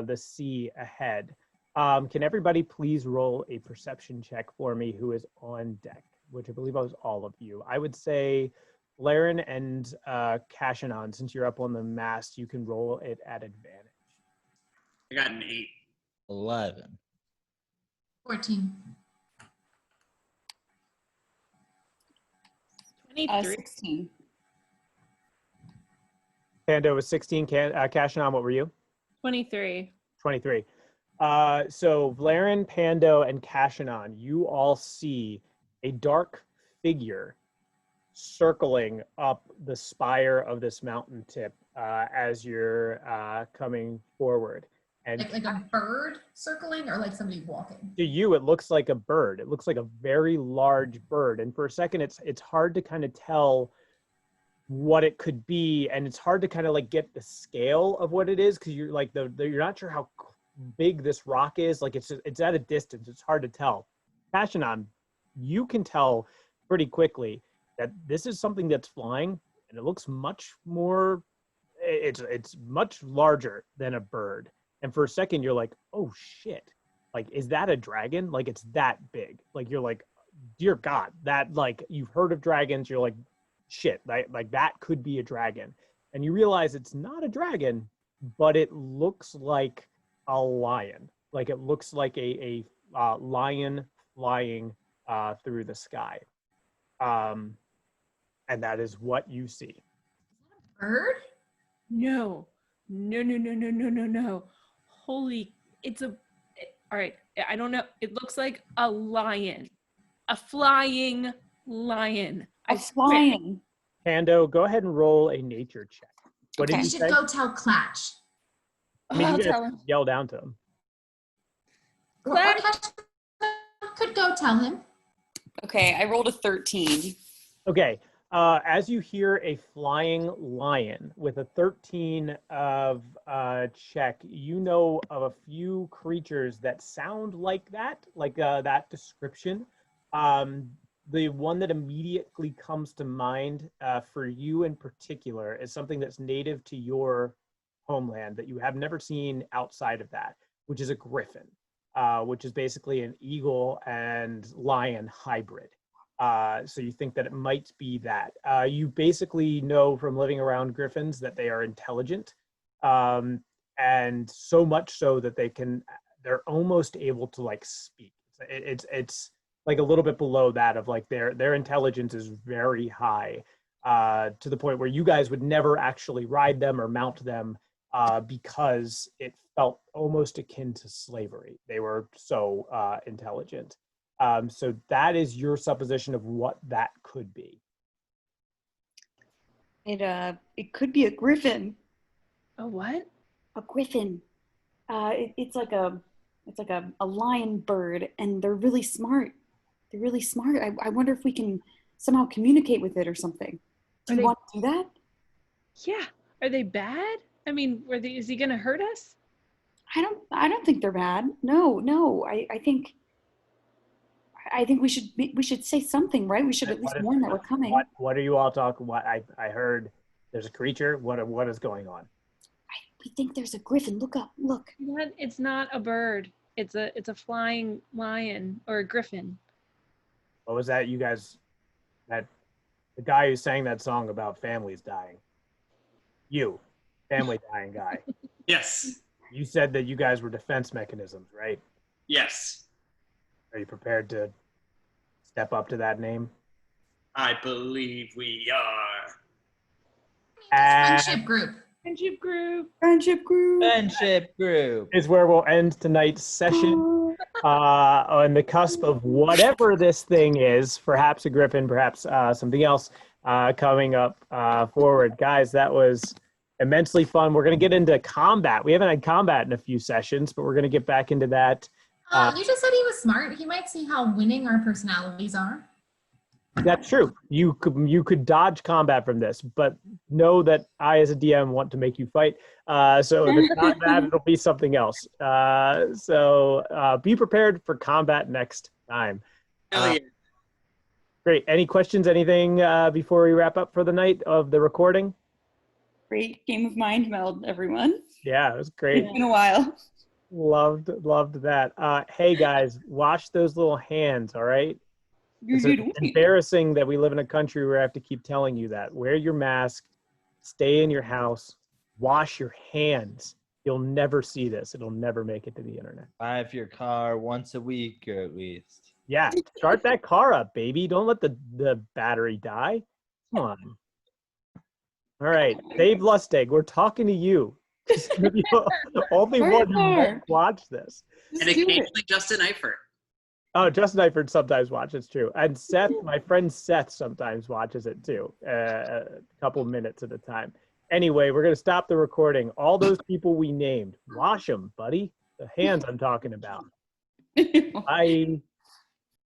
the sea ahead. Can everybody please roll a perception check for me who is on deck, which I believe was all of you. I would say Vlaryn and Kashannon, since you're up on the mast, you can roll it at advantage. I got an 8. 11. 14. 23. 16. Pando was 16. Kashannon, what were you? 23. 23. So Vlaryn, Pando, and Kashannon, you all see a dark figure circling up the spire of this mountain tip as you're coming forward. And Like a bird circling or like somebody walking? to you, it looks like a bird. It looks like a very large bird. And for a second, it's hard to kind of tell what it could be. And it's hard to kind of like get the scale of what it is because you're like, you're not sure how big this rock is. Like it's at a distance. It's hard to tell. Kashannon, you can tell pretty quickly that this is something that's flying and it looks much more, it's much larger than a bird. And for a second, you're like, oh shit, like, is that a dragon? Like, it's that big. Like, you're like, dear God, that, like, you've heard of dragons. You're like, shit, like that could be a dragon. And you realize it's not a dragon, but it looks like a lion. Like, it looks like a lion flying through the sky. And that is what you see. Bird? No. Holy, all right, I don't know. It looks like a lion. A flying lion. I'm flying. Pando, go ahead and roll a nature check. What Okay. did We you should say? go tell Clatch. I mean, I'll you guys tell him. yell down to him. Or Clatch. Clatch could go tell him. Okay, I rolled a 13. Okay, as you hear a flying lion with a 13 of check, you know of a few creatures that sound like that description. The one that immediately comes to mind for you in particular is something that's native to your homeland that you have never seen outside of that, which is a griffin, which is basically an eagle and lion hybrid. So you think that it might be that. You basically know from living around griffins that they are intelligent, and so much so that they're almost able to like speak. It's like a little bit below that of like their intelligence is very high, to the point where you guys would never actually ride them or mount them because it felt almost akin to slavery. They were so intelligent. So that is your supposition of what that could be. It could be a griffin. A what? A griffin. It's like a lion bird, and they're really smart. They're really smart. I wonder if we can somehow communicate with it or something. Do you want to do that? Yeah. Are they bad? I mean, is he gonna hurt us? I don't think they're bad. No. I think we should say something, right? We should at least warn that we're coming. What are you all talking? What I heard there's a creature. What is going on? We think there's a griffin. Look up. Look. It's not a bird. It's a flying lion or a griffin. What was that? You guys, the guy who sang that song about families dying. Family dying guy. Yes. You said that you guys were defense mechanisms, right? Yes. Are you prepared to step up to that name? I believe we are. Friendship group. Friendship group. Friendship group. Friendship group. Is where we'll end tonight's session. On the cusp of whatever this thing is, perhaps a griffin, perhaps something else coming up forward. Guys, that was immensely fun. We're going to get into combat. We haven't had combat in a few sessions, but we're going to get back into that. You just said he was smart. He might see how winning our personalities are. That's true. You could dodge combat from this, but know that I, as a DM, want to make you fight. So if it's not that, it'll be something else. So be prepared for combat next time. Great. Any questions? Anything before we wrap up for the night of the recording? Great game of Mind Meld, everyone. Yeah, it was great. It's been a while. Loved that. Hey guys, wash those little hands. All right. It's embarrassing that we live in a country where I have to keep telling you that. Wear your mask, stay in your house, wash your hands. You'll never see this. It'll never make it to the internet. Drive your car once a week or at least. Yeah, start that car up, baby. Don't let the battery die. Come on. All right, Dave Lustig, we're talking to you. Only one who won't watch this. And occasionally Justin Eifert. Oh, Justin Eifert sometimes watches, it's true. And Seth, my friend Seth sometimes watches it too, a couple minutes at a time. Anyway, we're going to stop the recording. All those people we named, wash them, buddy. The hands I'm talking about. Bye.